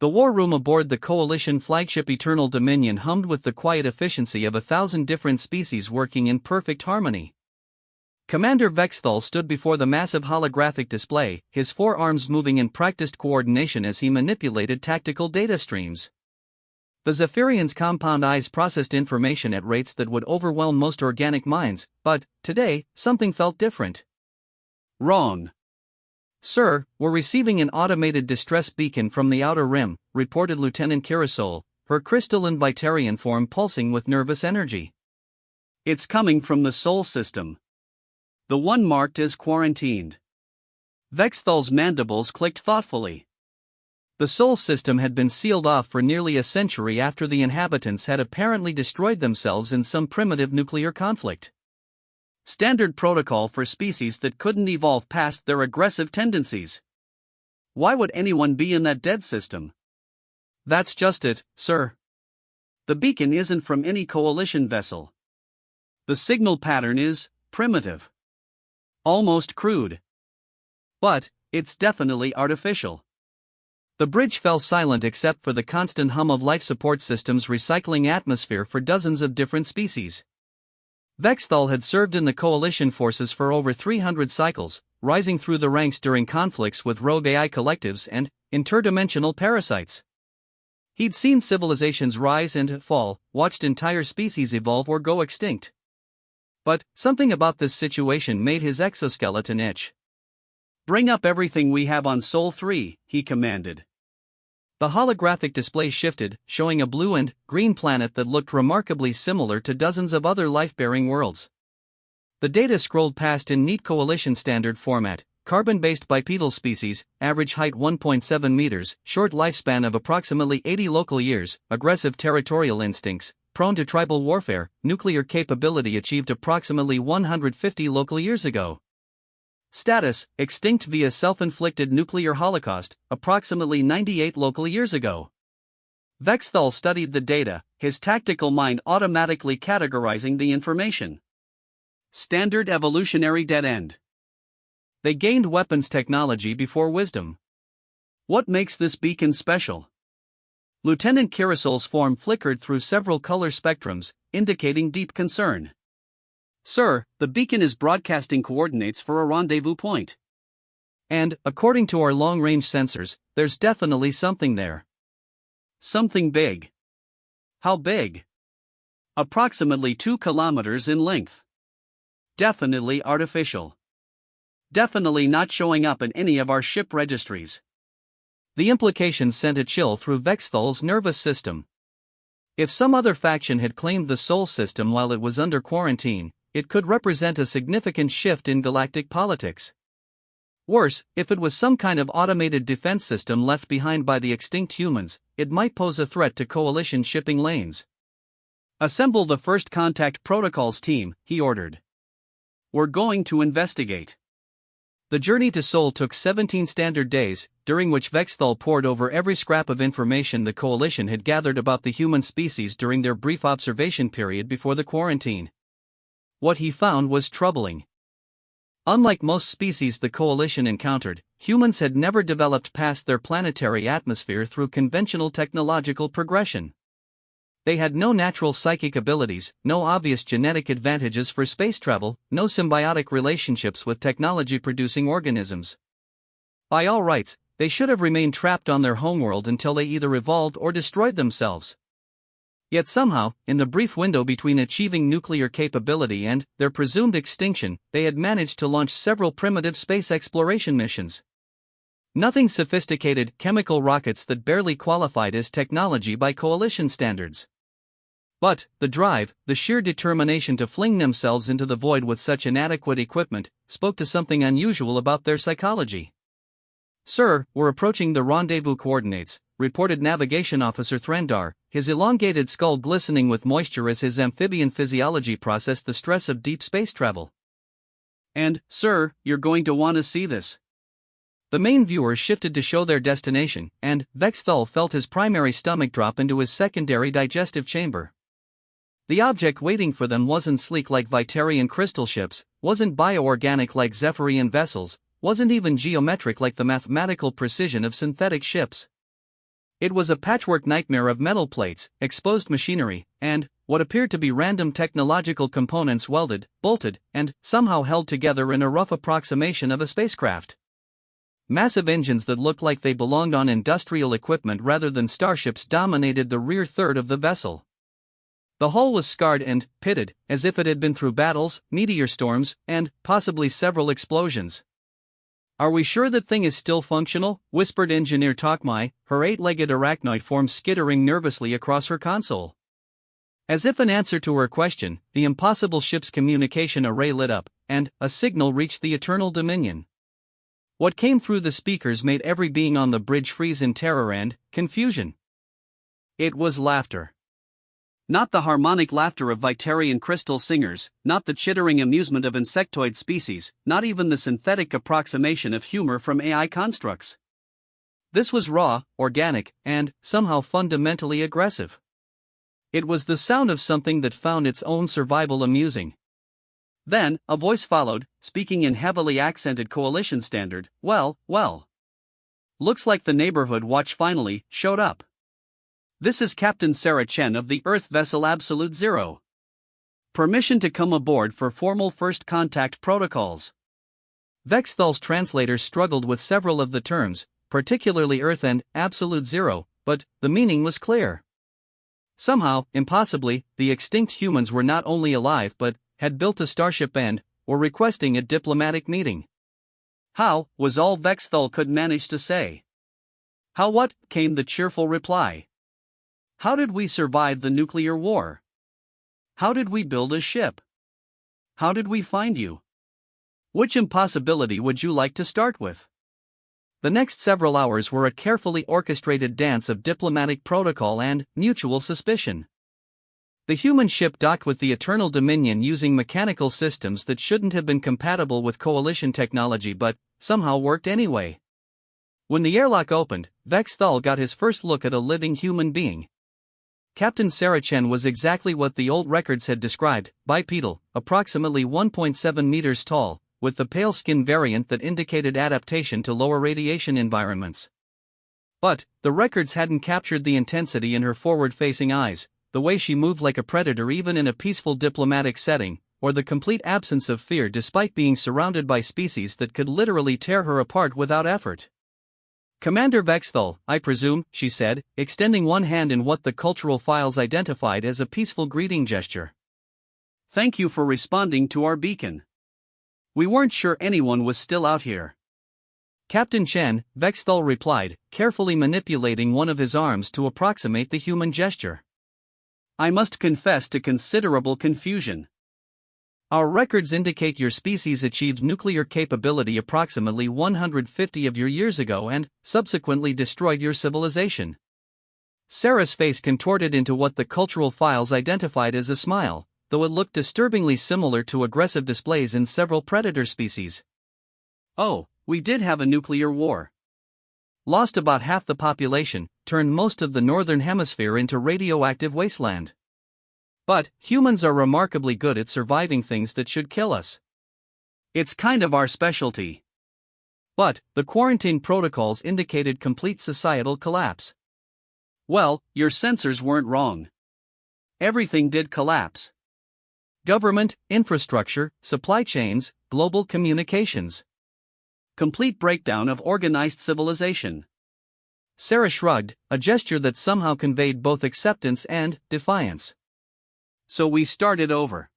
The war room aboard the Coalition flagship Eternal Dominion hummed with the quiet efficiency of 1,000 different species working in perfect harmony. Commander Vexthal stood before the massive holographic display, his forearms moving in practiced coordination as he manipulated tactical data streams. The Zephyrian's compound eyes processed information at rates that would overwhelm most organic minds, but, today, something felt different. Wrong. Sir, we're receiving an automated distress beacon from the Outer Rim, reported Lieutenant Kirasol, her crystalline Vitarian form pulsing with nervous energy. It's coming from the Sol system. The one marked as quarantined. Vexthal's mandibles clicked thoughtfully. The Sol system had been sealed off for nearly a century after the inhabitants had apparently destroyed themselves in some primitive nuclear conflict. Standard protocol for species that couldn't evolve past their aggressive tendencies. Why would anyone be in that dead system? That's just it, sir. The beacon isn't from any coalition vessel. The signal pattern is primitive. Almost crude. But it's definitely artificial. The bridge fell silent except for the constant hum of life support systems recycling atmosphere for dozens of different species. Vexthal had served in the coalition forces for over 300 cycles, rising through the ranks during conflicts with rogue AI collectives and interdimensional parasites. He'd seen civilizations rise and fall, watched entire species evolve or go extinct. But something about this situation made his exoskeleton itch. "Bring up everything we have on Sol 3, he commanded. The holographic display shifted, showing a blue and green planet that looked remarkably similar to dozens of other life-bearing worlds. The data scrolled past in neat coalition standard format: carbon-based bipedal species, average height 1.7 meters, short lifespan of approximately 80 local years, aggressive territorial instincts, prone to tribal warfare, nuclear capability achieved approximately 150 local years ago. Status: extinct via self-inflicted nuclear holocaust, approximately 98 local years ago. Vexthal studied the data, his tactical mind automatically categorizing the information. Standard evolutionary dead end. They gained weapons technology before wisdom. What makes this beacon special? Lieutenant Kirasol's form flickered through several color spectrums, indicating deep concern. Sir, the beacon is broadcasting coordinates for a rendezvous point. And, according to our long-range sensors, there's definitely something there. Something big. How big? Approximately 2 kilometers in length. Definitely artificial. Definitely not showing up in any of our ship registries. The implications sent a chill through Vexthal's nervous system. If some other faction had claimed the Sol system while it was under quarantine, it could represent a significant shift in galactic politics. Worse, if it was some kind of automated defense system left behind by the extinct humans, it might pose a threat to coalition shipping lanes. "Assemble the first contact protocols team," he ordered. "We're going to investigate." The journey to Sol took 17 standard days, during which Vexthal pored over every scrap of information the coalition had gathered about the human species during their brief observation period before the quarantine. What he found was troubling. Unlike most species the coalition encountered, humans had never developed past their planetary atmosphere through conventional technological progression. They had no natural psychic abilities, no obvious genetic advantages for space travel, no symbiotic relationships with technology-producing organisms. By all rights, they should have remained trapped on their homeworld until they either evolved or destroyed themselves. Yet somehow, in the brief window between achieving nuclear capability and their presumed extinction, they had managed to launch several primitive space exploration missions. Nothing sophisticated, chemical rockets that barely qualified as technology by coalition standards. But the drive, the sheer determination to fling themselves into the void with such inadequate equipment, spoke to something unusual about their psychology. "Sir, we're approaching the rendezvous coordinates," reported Navigation Officer Threndar, his elongated skull glistening with moisture as his amphibian physiology processed the stress of deep space travel. "And, sir, you're going to want to see this." The main viewer shifted to show their destination, and Vexthal felt his primary stomach drop into his secondary digestive chamber. The object waiting for them wasn't sleek like Vitarian crystal ships, wasn't bioorganic like Zephyrian vessels, wasn't even geometric like the mathematical precision of synthetic ships. It was a patchwork nightmare of metal plates, exposed machinery, and what appeared to be random technological components welded, bolted, and somehow held together in a rough approximation of a spacecraft. Massive engines that looked like they belonged on industrial equipment rather than starships dominated the rear third of the vessel. The hull was scarred and pitted, as if it had been through battles, meteor storms, and possibly several explosions. "Are we sure that thing is still functional?" whispered Engineer Tokmai, her 8-legged arachnoid form skittering nervously across her console. As if in answer to her question, the impossible ship's communication array lit up, and a signal reached the Eternal Dominion. What came through the speakers made every being on the bridge freeze in terror and confusion. It was laughter. Not the harmonic laughter of Vitarian crystal singers, not the chittering amusement of insectoid species, not even the synthetic approximation of humor from AI constructs. This was raw, organic, and somehow fundamentally aggressive. It was the sound of something that found its own survival amusing. Then, a voice followed, speaking in heavily accented coalition standard. Well. Looks like the neighborhood watch finally showed up. This is Captain Sarah Chen of the Earth vessel Absolute Zero. Permission to come aboard for formal first contact protocols. Vexthal's translators struggled with several of the terms, particularly Earth and Absolute Zero, but the meaning was clear. Somehow, impossibly, the extinct humans were not only alive but had built a starship and were requesting a diplomatic meeting. "How?" was all Vexthal could manage to say. "How what?" came the cheerful reply. "How did we survive the nuclear war? How did we build a ship? How did we find you? Which impossibility would you like to start with?" The next several hours were a carefully orchestrated dance of diplomatic protocol and mutual suspicion. The human ship docked with the Eternal Dominion using mechanical systems that shouldn't have been compatible with Coalition technology but somehow worked anyway. When the airlock opened, Vexthal got his first look at a living human being. Captain Saracen was exactly what the old records had described, bipedal, approximately 1.7 meters tall, with the pale skin variant that indicated adaptation to lower radiation environments. But the records hadn't captured the intensity in her forward-facing eyes, the way she moved like a predator even in a peaceful diplomatic setting, or the complete absence of fear despite being surrounded by species that could literally tear her apart without effort. "Commander Vexthal, I presume," she said, extending one hand in what the cultural files identified as a peaceful greeting gesture. "Thank you for responding to our beacon. We weren't sure anyone was still out here." "Captain Chen," Vexthal replied, carefully manipulating one of his arms to approximate the human gesture. "I must confess to considerable confusion. Our records indicate your species achieved nuclear capability approximately 150 of your years ago and subsequently destroyed your civilization." Sarah's face contorted into what the cultural files identified as a smile, though it looked disturbingly similar to aggressive displays in several predator species. "Oh, we did have a nuclear war. Lost about half the population, turned most of the northern hemisphere into radioactive wasteland. But humans are remarkably good at surviving things that should kill us. It's kind of our specialty." But the quarantine protocols indicated complete societal collapse. "Well, your sensors weren't wrong. Everything did collapse. Government, infrastructure, supply chains, global communications. Complete breakdown of organized civilization." Sarah shrugged, a gesture that somehow conveyed both acceptance and defiance. "So we started over.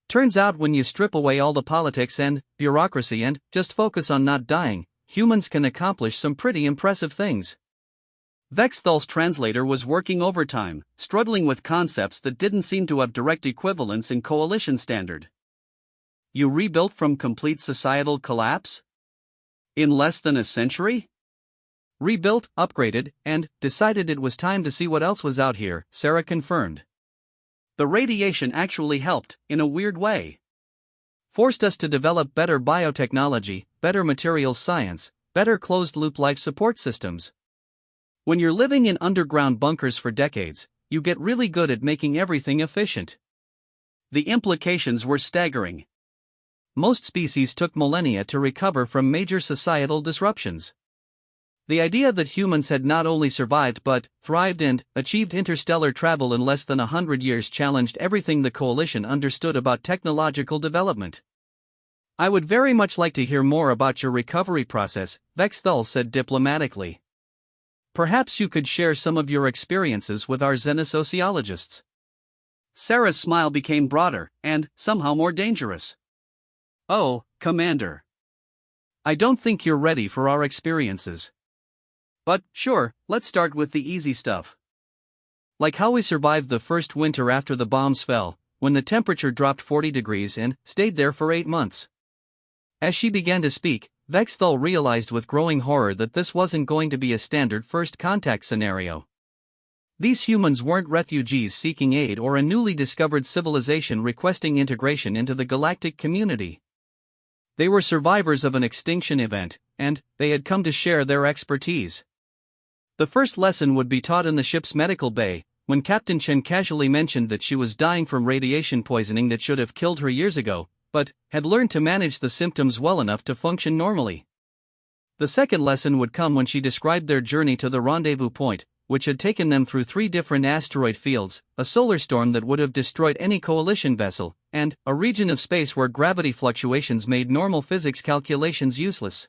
Turns out when you strip away all the politics and bureaucracy and just focus on not dying, humans can accomplish some pretty impressive things." Vexthal's translator was working overtime, struggling with concepts that didn't seem to have direct equivalents in Coalition standard. "You rebuilt from complete societal collapse? In less than a century?" "Rebuilt, upgraded, and decided it was time to see what else was out here," Sarah confirmed. "The radiation actually helped, in a weird way. Forced us to develop better biotechnology, better materials science, better closed-loop life support systems. When you're living in underground bunkers for decades, you get really good at making everything efficient." The implications were staggering. Most species took millennia to recover from major societal disruptions. The idea that humans had not only survived but thrived and achieved interstellar travel in less than 100 years challenged everything the Coalition understood about technological development. "I would very much like to hear more about your recovery process," Vexthal said diplomatically. "Perhaps you could share some of your experiences with our xenosociologists." Sarah's smile became broader, and somehow more dangerous. "Oh, Commander. I don't think you're ready for our experiences. But, sure, let's start with the easy stuff. Like how we survived the first winter after the bombs fell, when the temperature dropped 40 degrees and stayed there for 8 months. As she began to speak, Vexthal realized with growing horror that this wasn't going to be a standard first contact scenario. These humans weren't refugees seeking aid or a newly discovered civilization requesting integration into the galactic community. They were survivors of an extinction event, and they had come to share their expertise. The first lesson would be taught in the ship's medical bay, when Captain Chen casually mentioned that she was dying from radiation poisoning that should have killed her years ago, but had learned to manage the symptoms well enough to function normally. The second lesson would come when she described their journey to the rendezvous point, which had taken them through 3 different asteroid fields, a solar storm that would have destroyed any Coalition vessel, and a region of space where gravity fluctuations made normal physics calculations useless.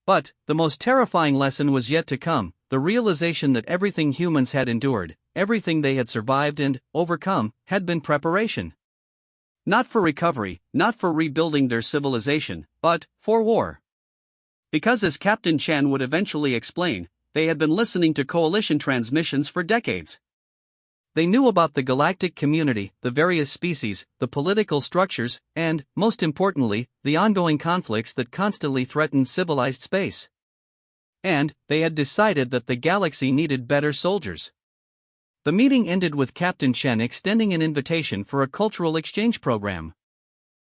But the most terrifying lesson was yet to come, the realization that everything humans had endured, everything they had survived and overcome, had been preparation. Not for recovery, not for rebuilding their civilization, but for war. Because, as Captain Chen would eventually explain, they had been listening to Coalition transmissions for decades. They knew about the galactic community, the various species, the political structures, and, most importantly, the ongoing conflicts that constantly threatened civilized space. And they had decided that the galaxy needed better soldiers. The meeting ended with Captain Chen extending an invitation for a cultural exchange program.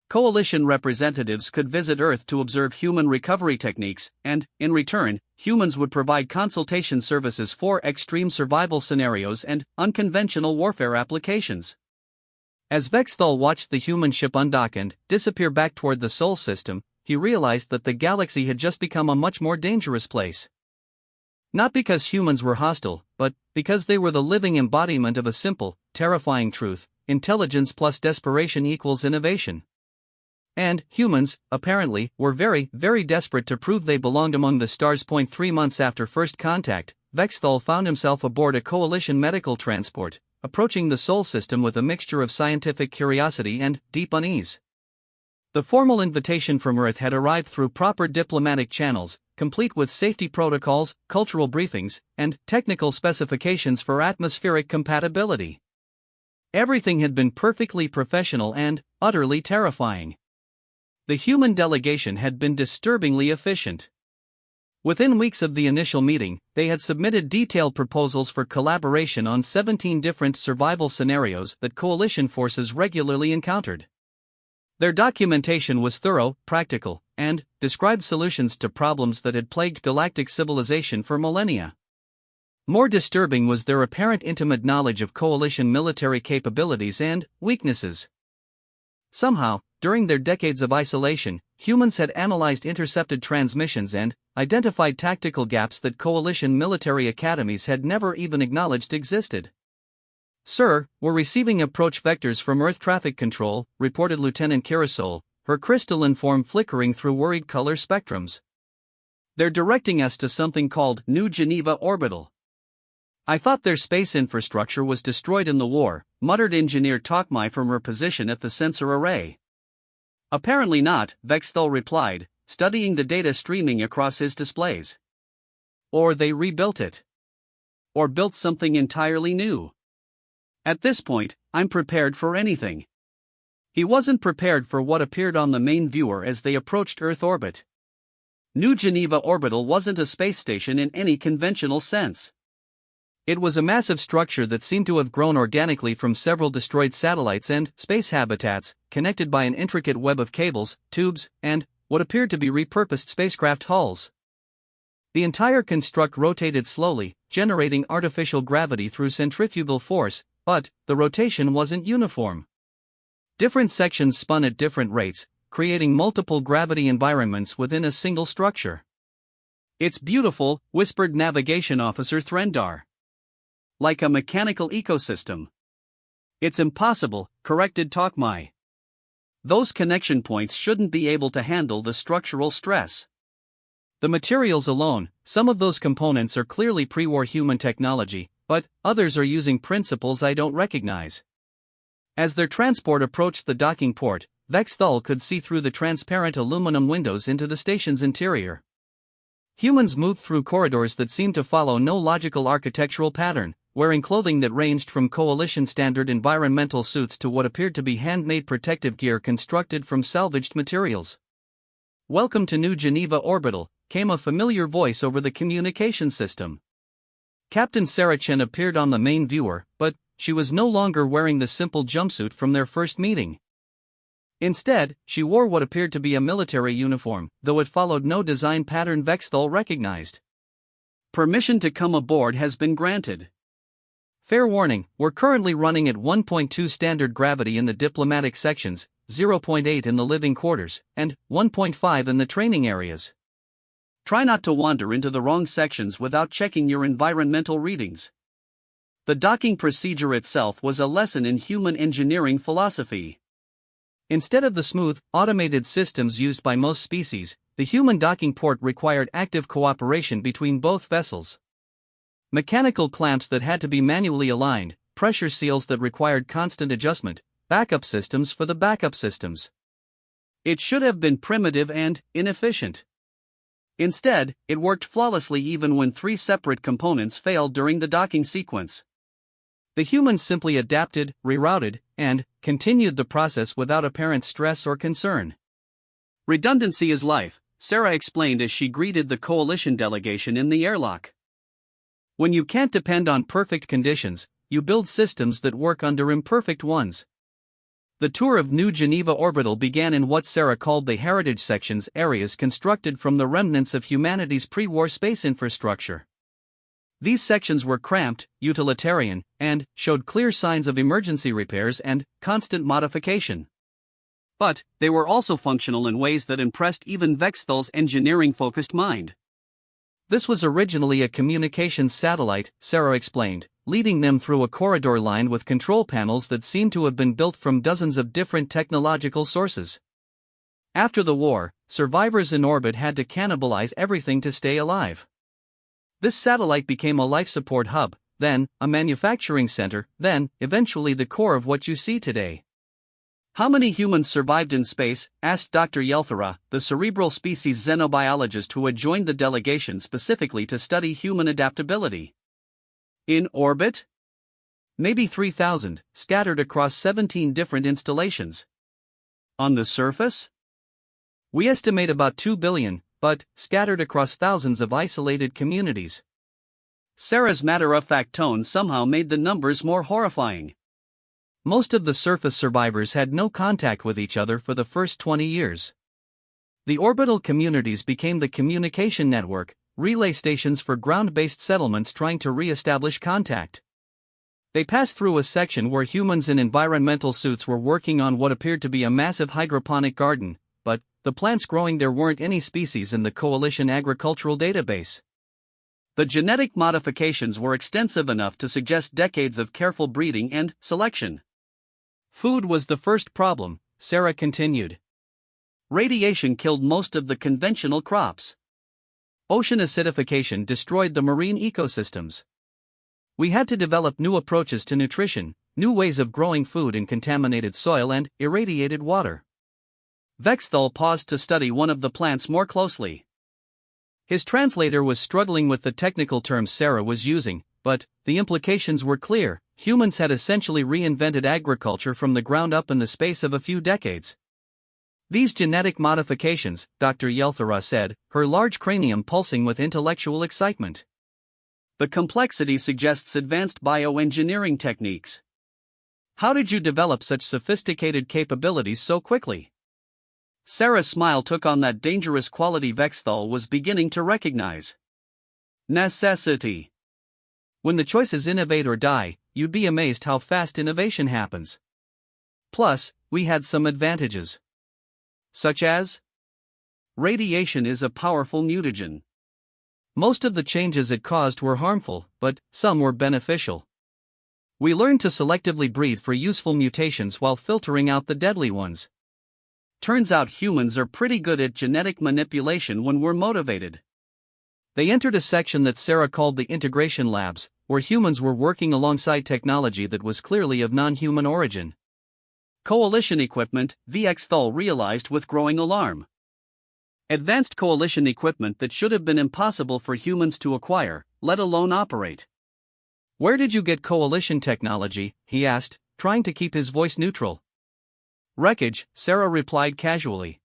Coalition representatives could visit Earth to observe human recovery techniques, and, in return, humans would provide consultation services for extreme survival scenarios and unconventional warfare applications. As Vexthal watched the human ship undock and disappear back toward the Sol system, he realized that the galaxy had just become a much more dangerous place. Not because humans were hostile, but because they were the living embodiment of a simple, terrifying truth: intelligence plus desperation equals innovation. And humans, apparently, were very, very desperate to prove they belonged among the stars. 3 months after first contact, Vexthal found himself aboard a Coalition medical transport, approaching the Sol system with a mixture of scientific curiosity and deep unease. The formal invitation from Earth had arrived through proper diplomatic channels, complete with safety protocols, cultural briefings, and technical specifications for atmospheric compatibility. Everything had been perfectly professional and utterly terrifying. The human delegation had been disturbingly efficient. Within weeks of the initial meeting, they had submitted detailed proposals for collaboration on 17 different survival scenarios that Coalition forces regularly encountered. Their documentation was thorough, practical, and described solutions to problems that had plagued galactic civilization for millennia. More disturbing was their apparent intimate knowledge of Coalition military capabilities and weaknesses. Somehow, during their decades of isolation, humans had analyzed intercepted transmissions and identified tactical gaps that Coalition military academies had never even acknowledged existed. "Sir, we're receiving approach vectors from Earth Traffic Control," reported Lieutenant Kirasol, her crystalline form flickering through worried color spectrums. "They're directing us to something called New Geneva Orbital." "I thought their space infrastructure was destroyed in the war," muttered Engineer Tokmai from her position at the sensor array. "Apparently not," Vexthal replied, studying the data streaming across his displays. "Or they rebuilt it. Or built something entirely new. At this point, I'm prepared for anything." He wasn't prepared for what appeared on the main viewer as they approached Earth orbit. New Geneva Orbital wasn't a space station in any conventional sense. It was a massive structure that seemed to have grown organically from several destroyed satellites and space habitats, connected by an intricate web of cables, tubes, and what appeared to be repurposed spacecraft hulls. The entire construct rotated slowly, generating artificial gravity through centrifugal force, but the rotation wasn't uniform. Different sections spun at different rates, creating multiple gravity environments within a single structure. "It's beautiful," whispered Navigation Officer Threndar. "Like a mechanical ecosystem." "It's impossible," corrected Tokmai. "Those connection points shouldn't be able to handle the structural stress." The materials alone, some of those components are clearly pre-war human technology, but others are using principles I don't recognize. As their transport approached the docking port, Vexthal could see through the transparent aluminum windows into the station's interior. Humans moved through corridors that seemed to follow no logical architectural pattern, wearing clothing that ranged from coalition standard environmental suits to what appeared to be handmade protective gear constructed from salvaged materials. "Welcome to New Geneva Orbital," came a familiar voice over the communication system. Captain Saracen appeared on the main viewer, but she was no longer wearing the simple jumpsuit from their first meeting. Instead, she wore what appeared to be a military uniform, though it followed no design pattern Vexthal recognized. "Permission to come aboard has been granted. Fair warning, we're currently running at 1.2 standard gravity in the diplomatic sections, 0.8 in the living quarters, and 1.5 in the training areas. Try not to wander into the wrong sections without checking your environmental readings." The docking procedure itself was a lesson in human engineering philosophy. Instead of the smooth, automated systems used by most species, the human docking port required active cooperation between both vessels. Mechanical clamps that had to be manually aligned, pressure seals that required constant adjustment, backup systems for the backup systems. It should have been primitive and inefficient. Instead, it worked flawlessly even when 3 separate components failed during the docking sequence. The humans simply adapted, rerouted, and continued the process without apparent stress or concern. "Redundancy is life," Sarah explained as she greeted the coalition delegation in the airlock. When you can't depend on perfect conditions, you build systems that work under imperfect ones. The tour of New Geneva Orbital began in what Sarah called the heritage sections, areas constructed from the remnants of humanity's pre-war space infrastructure. These sections were cramped, utilitarian, and showed clear signs of emergency repairs and constant modification. But they were also functional in ways that impressed even Vexthal's engineering-focused mind. This was originally a communications satellite, Sarah explained, leading them through a corridor lined with control panels that seemed to have been built from dozens of different technological sources. After the war, survivors in orbit had to cannibalize everything to stay alive. This satellite became a life support hub, then a manufacturing center, then, eventually, the core of what you see today. "How many humans survived in space?" asked Dr. Yelthara, the cerebral species xenobiologist who had joined the delegation specifically to study human adaptability. "In orbit?" "Maybe 3,000, scattered across 17 different installations." "On the surface?" "We estimate about 2 billion, but scattered across thousands of isolated communities." Sarah's matter-of-fact tone somehow made the numbers more horrifying. Most of the surface survivors had no contact with each other for the first 20 years. The orbital communities became the communication network, relay stations for ground-based settlements trying to re-establish contact. They passed through a section where humans in environmental suits were working on what appeared to be a massive hydroponic garden, but the plants growing there weren't any species in the Coalition agricultural database. The genetic modifications were extensive enough to suggest decades of careful breeding and selection. Food was the first problem, Sarah continued. Radiation killed most of the conventional crops. Ocean acidification destroyed the marine ecosystems. We had to develop new approaches to nutrition, new ways of growing food in contaminated soil and irradiated water. Vexthal paused to study one of the plants more closely. His translator was struggling with the technical terms Sarah was using, but the implications were clear. Humans had essentially reinvented agriculture from the ground up in the space of a few decades. These genetic modifications, Dr. Yelthara said, her large cranium pulsing with intellectual excitement. The complexity suggests advanced bioengineering techniques. How did you develop such sophisticated capabilities so quickly? Sarah's smile took on that dangerous quality Vexthal was beginning to recognize. Necessity. When the choice is innovate or die, you'd be amazed how fast innovation happens. Plus, we had some advantages. Such as? Radiation is a powerful mutagen. Most of the changes it caused were harmful, but some were beneficial. We learned to selectively breed for useful mutations while filtering out the deadly ones. Turns out humans are pretty good at genetic manipulation when we're motivated. They entered a section that Sarah called the integration labs, where humans were working alongside technology that was clearly of non-human origin. Coalition equipment, Vexthal realized with growing alarm. Advanced coalition equipment that should have been impossible for humans to acquire, let alone operate. Where did you get coalition technology? He asked, trying to keep his voice neutral. Wreckage, Sarah replied casually.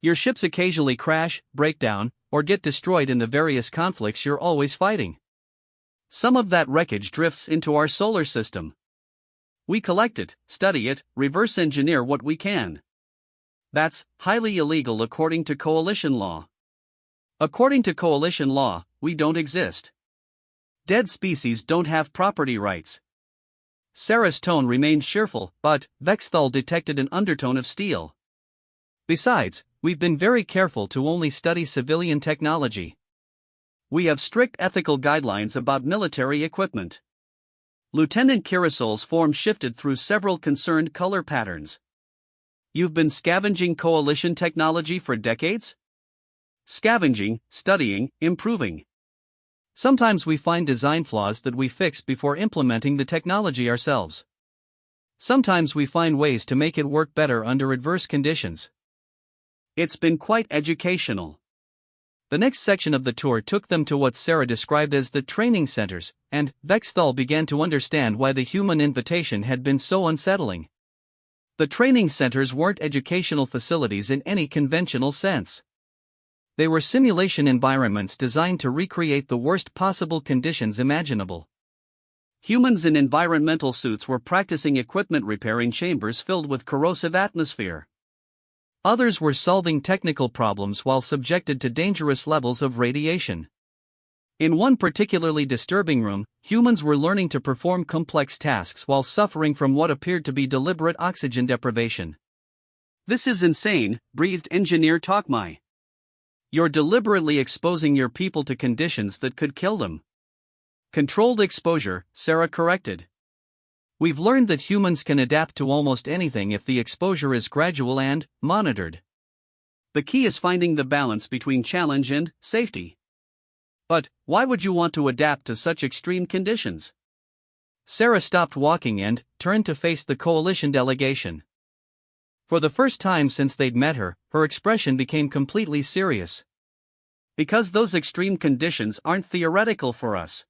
Your ships occasionally crash, break down, or get destroyed in the various conflicts you're always fighting. Some of that wreckage drifts into our solar system. We collect it, study it, reverse engineer what we can. That's highly illegal according to coalition law. According to coalition law, we don't exist. Dead species don't have property rights. Sarah's tone remained cheerful, but Vexthal detected an undertone of steel. Besides, we've been very careful to only study civilian technology. We have strict ethical guidelines about military equipment. Lieutenant Kirasol's form shifted through several concerned color patterns. You've been scavenging coalition technology for decades? Scavenging, studying, improving. Sometimes we find design flaws that we fix before implementing the technology ourselves. Sometimes we find ways to make it work better under adverse conditions. It's been quite educational. The next section of the tour took them to what Sarah described as the training centers, and Vexthal began to understand why the human invitation had been so unsettling. The training centers weren't educational facilities in any conventional sense. They were simulation environments designed to recreate the worst possible conditions imaginable. Humans in environmental suits were practicing equipment repair in chambers filled with corrosive atmosphere. Others were solving technical problems while subjected to dangerous levels of radiation. In one particularly disturbing room, humans were learning to perform complex tasks while suffering from what appeared to be deliberate oxygen deprivation. "This is insane," breathed Engineer Tokmai. "You're deliberately exposing your people to conditions that could kill them." "Controlled exposure," Sarah corrected. "We've learned that humans can adapt to almost anything if the exposure is gradual and monitored. The key is finding the balance between challenge and safety." "But why would you want to adapt to such extreme conditions?" Sarah stopped walking and turned to face the coalition delegation. For the first time since they'd met her, her expression became completely serious. "Because those extreme conditions aren't theoretical for us.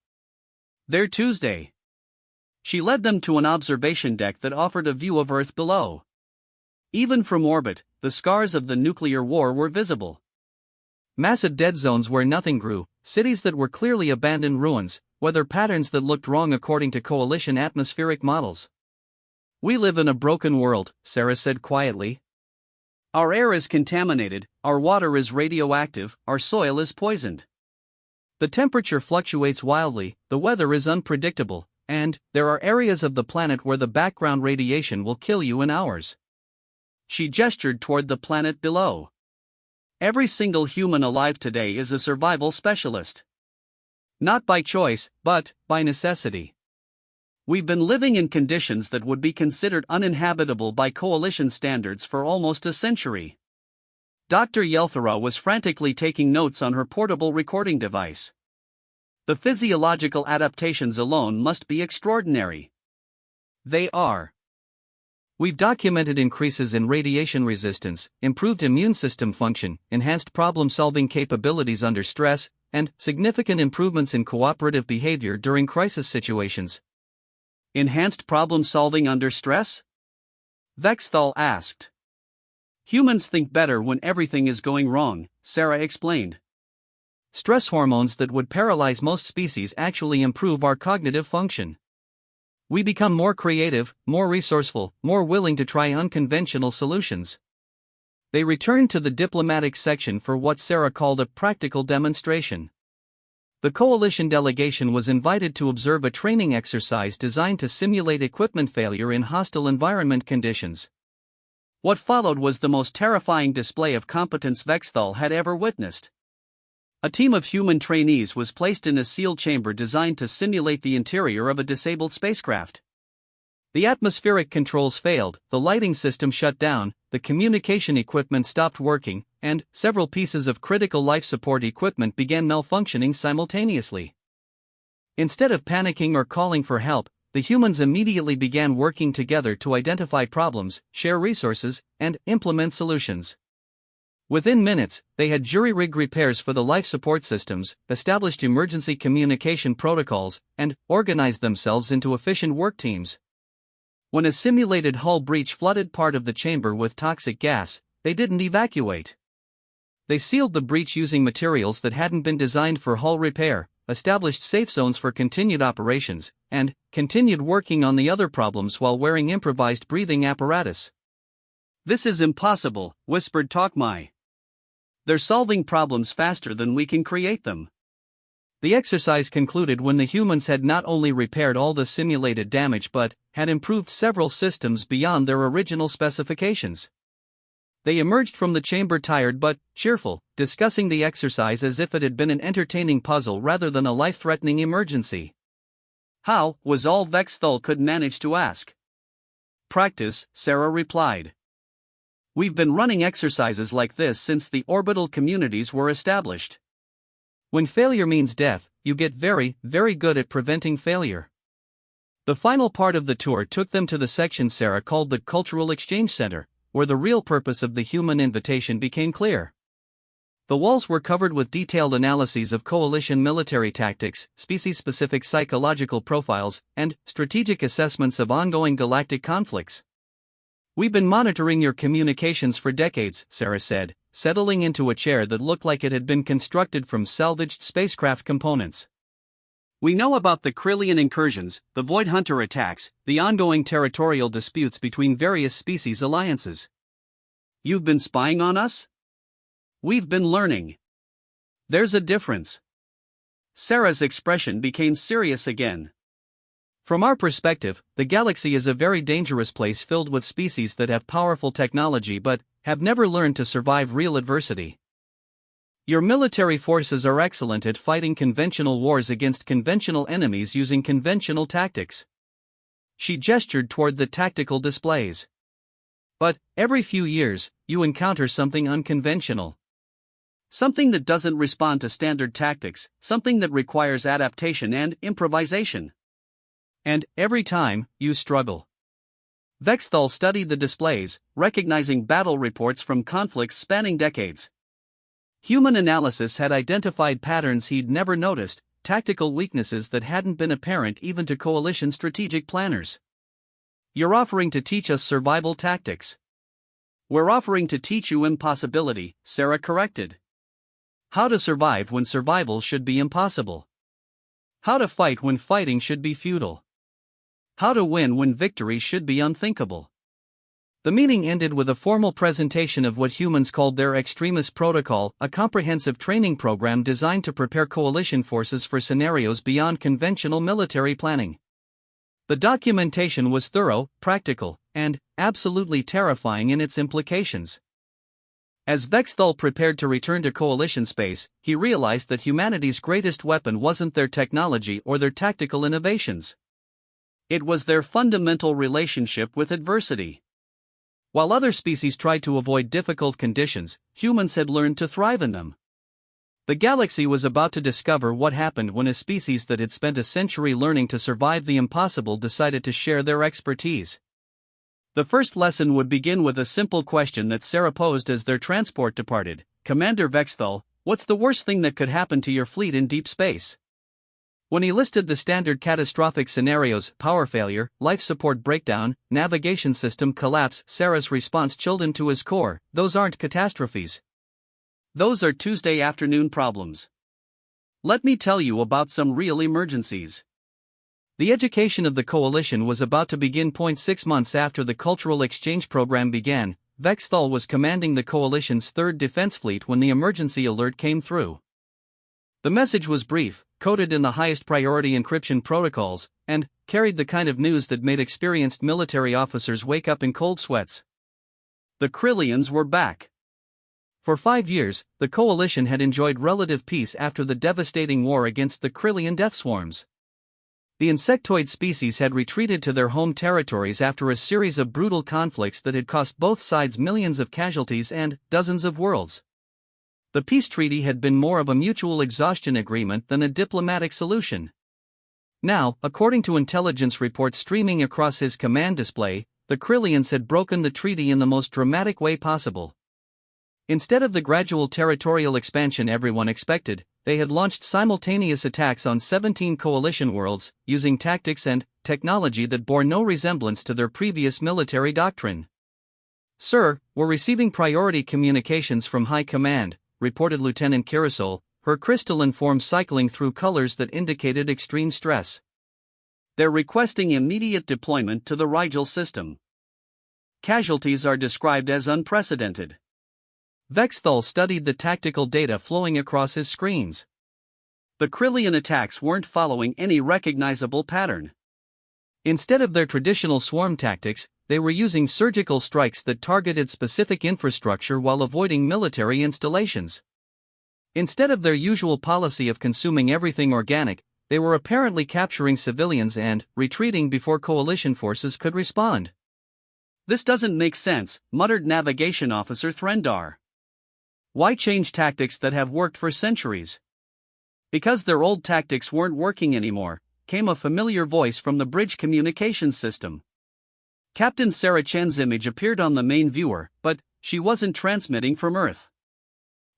They're Tuesday." She led them to an observation deck that offered a view of Earth below. Even from orbit, the scars of the nuclear war were visible. Massive dead zones where nothing grew, cities that were clearly abandoned ruins, weather patterns that looked wrong according to coalition atmospheric models. "We live in a broken world," Sarah said quietly. "Our air is contaminated, our water is radioactive, our soil is poisoned. The temperature fluctuates wildly, the weather is unpredictable, and there are areas of the planet where the background radiation will kill you in hours." She gestured toward the planet below. "Every single human alive today is a survival specialist. Not by choice, but by necessity. We've been living in conditions that would be considered uninhabitable by coalition standards for almost a century." Dr. Yelthara was frantically taking notes on her portable recording device. "The physiological adaptations alone must be extraordinary." "They are. We've documented increases in radiation resistance, improved immune system function, enhanced problem-solving capabilities under stress, and significant improvements in cooperative behavior during crisis situations." "Enhanced problem-solving under stress?" Vexthal asked. "Humans think better when everything is going wrong," Sarah explained. Stress hormones that would paralyze most species actually improve our cognitive function. We become more creative, more resourceful, more willing to try unconventional solutions. They returned to the diplomatic section for what Sarah called a practical demonstration. The coalition delegation was invited to observe a training exercise designed to simulate equipment failure in hostile environment conditions. What followed was the most terrifying display of competence Vexthal had ever witnessed. A team of human trainees was placed in a sealed chamber designed to simulate the interior of a disabled spacecraft. The atmospheric controls failed, the lighting system shut down, the communication equipment stopped working, and several pieces of critical life support equipment began malfunctioning simultaneously. Instead of panicking or calling for help, the humans immediately began working together to identify problems, share resources, and implement solutions. Within minutes, they had jury-rig repairs for the life support systems, established emergency communication protocols, and organized themselves into efficient work teams. When a simulated hull breach flooded part of the chamber with toxic gas, they didn't evacuate. They sealed the breach using materials that hadn't been designed for hull repair, established safe zones for continued operations, and continued working on the other problems while wearing improvised breathing apparatus. "This is impossible," whispered Tokmai. "They're solving problems faster than we can create them." The exercise concluded when the humans had not only repaired all the simulated damage but had improved several systems beyond their original specifications. They emerged from the chamber tired but cheerful, discussing the exercise as if it had been an entertaining puzzle rather than a life-threatening emergency. "How?" was all Vexthal could manage to ask. "Practice," Sarah replied. "We've been running exercises like this since the orbital communities were established. When failure means death, you get very, very good at preventing failure." The final part of the tour took them to the section Sarah called the Cultural Exchange Center, where the real purpose of the human invitation became clear. The walls were covered with detailed analyses of coalition military tactics, species-specific psychological profiles, and strategic assessments of ongoing galactic conflicts. "We've been monitoring your communications for decades," Sarah said, settling into a chair that looked like it had been constructed from salvaged spacecraft components. "We know about the Krillian incursions, the Void Hunter attacks, the ongoing territorial disputes between various species alliances. You've been spying on us? We've been learning. There's a difference." Sarah's expression became serious again. "From our perspective, the galaxy is a very dangerous place filled with species that have powerful technology but have never learned to survive real adversity. Your military forces are excellent at fighting conventional wars against conventional enemies using conventional tactics." She gestured toward the tactical displays. "But, every few years, you encounter something unconventional. Something that doesn't respond to standard tactics, something that requires adaptation and improvisation. And, every time, you struggle." Vexthal studied the displays, recognizing battle reports from conflicts spanning decades. Human analysis had identified patterns he'd never noticed, tactical weaknesses that hadn't been apparent even to coalition strategic planners. "You're offering to teach us survival tactics." "We're offering to teach you impossibility," Sarah corrected. "How to survive when survival should be impossible. How to fight when fighting should be futile. How to win when victory should be unthinkable." The meeting ended with a formal presentation of what humans called their Extremis Protocol, a comprehensive training program designed to prepare coalition forces for scenarios beyond conventional military planning. The documentation was thorough, practical, and absolutely terrifying in its implications. As Vexthal prepared to return to coalition space, he realized that humanity's greatest weapon wasn't their technology or their tactical innovations. It was their fundamental relationship with adversity. While other species tried to avoid difficult conditions, humans had learned to thrive in them. The galaxy was about to discover what happened when a species that had spent a century learning to survive the impossible decided to share their expertise. The first lesson would begin with a simple question that Sarah posed as their transport departed. "Commander Vexthal, what's the worst thing that could happen to your fleet in deep space?" When he listed the standard catastrophic scenarios, power failure, life support breakdown, navigation system collapse, Sarah's response chilled him to his core. "Those aren't catastrophes. Those are Tuesday afternoon problems. Let me tell you about some real emergencies." The education of the coalition was about to begin. 6 months after the cultural exchange program began, Vexthal was commanding the coalition's 3rd Defense Fleet when the emergency alert came through. The message was brief, coded in the highest priority encryption protocols, and carried the kind of news that made experienced military officers wake up in cold sweats. The Krillians were back. For 5 years, the coalition had enjoyed relative peace after the devastating war against the Krillian death swarms. The insectoid species had retreated to their home territories after a series of brutal conflicts that had cost both sides millions of casualties and dozens of worlds. The peace treaty had been more of a mutual exhaustion agreement than a diplomatic solution. Now, according to intelligence reports streaming across his command display, the Krillians had broken the treaty in the most dramatic way possible. Instead of the gradual territorial expansion everyone expected, they had launched simultaneous attacks on 17 coalition worlds, using tactics and technology that bore no resemblance to their previous military doctrine. "Sir, we're receiving priority communications from High Command," reported Lieutenant Kirisol, her crystalline form cycling through colors that indicated extreme stress. "They're requesting immediate deployment to the Rigel system. Casualties are described as unprecedented." Vexthal studied the tactical data flowing across his screens. The Krillian attacks weren't following any recognizable pattern. Instead of their traditional swarm tactics, they were using surgical strikes that targeted specific infrastructure while avoiding military installations. Instead of their usual policy of consuming everything organic, they were apparently capturing civilians and retreating before coalition forces could respond. "This doesn't make sense," muttered Navigation Officer Threndar. "Why change tactics that have worked for centuries?" "Because their old tactics weren't working anymore," came a familiar voice from the bridge communications system. Captain Sarah Chen's image appeared on the main viewer, but she wasn't transmitting from Earth.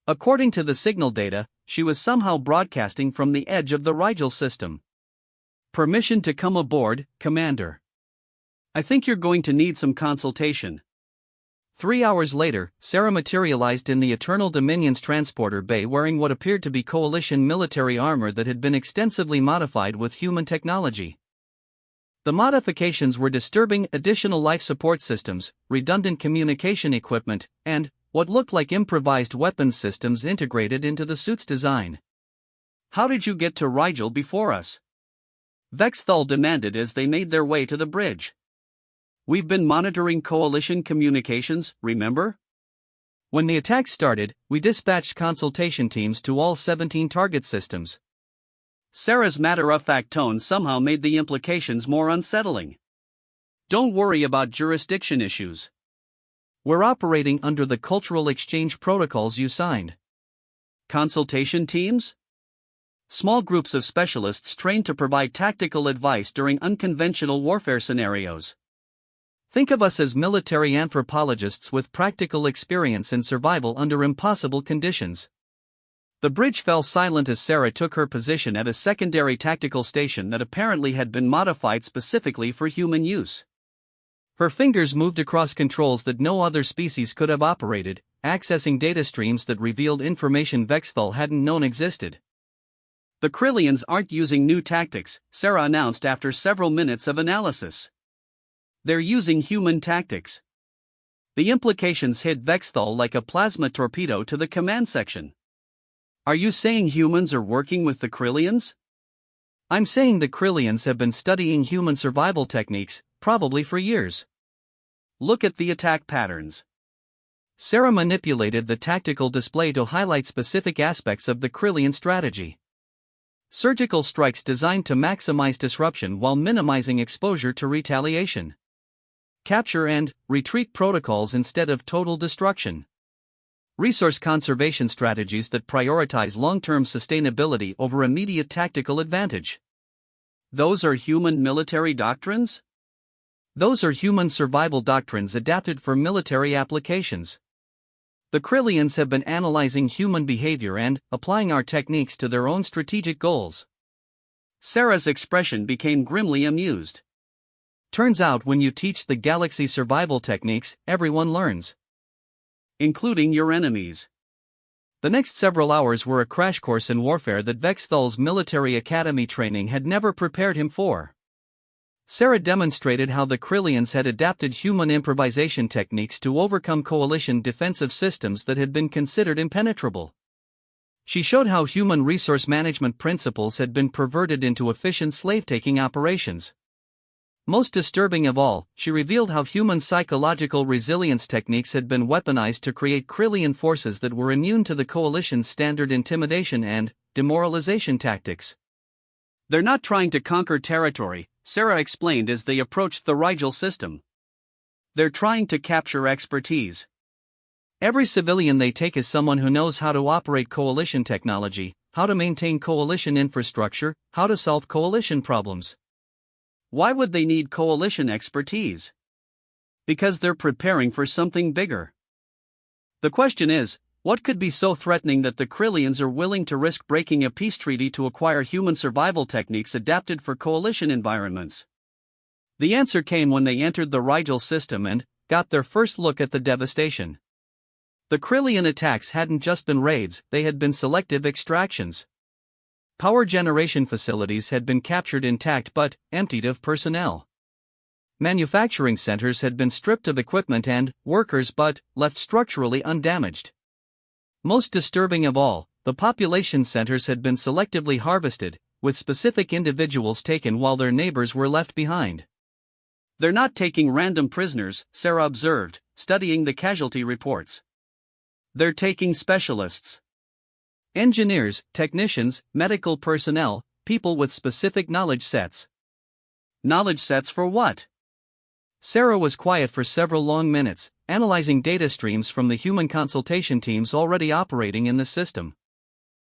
According to the signal data, she was somehow broadcasting from the edge of the Rigel system. "Permission to come aboard, Commander. I think you're going to need some consultation." 3 hours later, Sarah materialized in the Eternal Dominion's transporter bay wearing what appeared to be coalition military armor that had been extensively modified with human technology. The modifications were disturbing additional life support systems, redundant communication equipment, and what looked like improvised weapons systems integrated into the suit's design. "How did you get to Rigel before us?" Vexthal demanded as they made their way to the bridge. "We've been monitoring coalition communications, remember? When the attack started, we dispatched consultation teams to all 17 target systems." Sarah's matter-of-fact tone somehow made the implications more unsettling. "Don't worry about jurisdiction issues. We're operating under the cultural exchange protocols you signed." "Consultation teams?" "Small groups of specialists trained to provide tactical advice during unconventional warfare scenarios. Think of us as military anthropologists with practical experience in survival under impossible conditions." The bridge fell silent as Sarah took her position at a secondary tactical station that apparently had been modified specifically for human use. Her fingers moved across controls that no other species could have operated, accessing data streams that revealed information Vexthal hadn't known existed. "The Krillians aren't using new tactics," Sarah announced after several minutes of analysis. "They're using human tactics." The implications hit Vexthal like a plasma torpedo to the command section. "Are you saying humans are working with the Krillians?" "I'm saying the Krillians have been studying human survival techniques, probably for years. Look at the attack patterns." Sarah manipulated the tactical display to highlight specific aspects of the Krillian strategy. Surgical strikes designed to maximize disruption while minimizing exposure to retaliation. Capture and retreat protocols instead of total destruction. Resource conservation strategies that prioritize long-term sustainability over immediate tactical advantage. Those are human military doctrines? Those are human survival doctrines adapted for military applications. The Krillians have been analyzing human behavior and applying our techniques to their own strategic goals. Sarah's expression became grimly amused. "Turns out when you teach the galaxy survival techniques, everyone learns. Including your enemies." The next several hours were a crash course in warfare that Vexthal's military academy training had never prepared him for. Sarah demonstrated how the Krillians had adapted human improvisation techniques to overcome coalition defensive systems that had been considered impenetrable. She showed how human resource management principles had been perverted into efficient slave-taking operations. Most disturbing of all, she revealed how human psychological resilience techniques had been weaponized to create Krillian forces that were immune to the Coalition's standard intimidation and demoralization tactics. They're not trying to conquer territory, Sarah explained as they approached the Rigel system. They're trying to capture expertise. Every civilian they take is someone who knows how to operate Coalition technology, how to maintain Coalition infrastructure, how to solve Coalition problems. Why would they need Coalition expertise? Because they're preparing for something bigger. The question is, what could be so threatening that the Krillians are willing to risk breaking a peace treaty to acquire human survival techniques adapted for Coalition environments? The answer came when they entered the Rigel system and got their first look at the devastation. The Krillian attacks hadn't just been raids, they had been selective extractions. Power generation facilities had been captured intact but emptied of personnel. Manufacturing centers had been stripped of equipment and workers but left structurally undamaged. Most disturbing of all, the population centers had been selectively harvested, with specific individuals taken while their neighbors were left behind. They're not taking random prisoners, Sarah observed, studying the casualty reports. They're taking specialists. Engineers, technicians, medical personnel, people with specific knowledge sets. Knowledge sets for what? Sarah was quiet for several long minutes, analyzing data streams from the human consultation teams already operating in the system.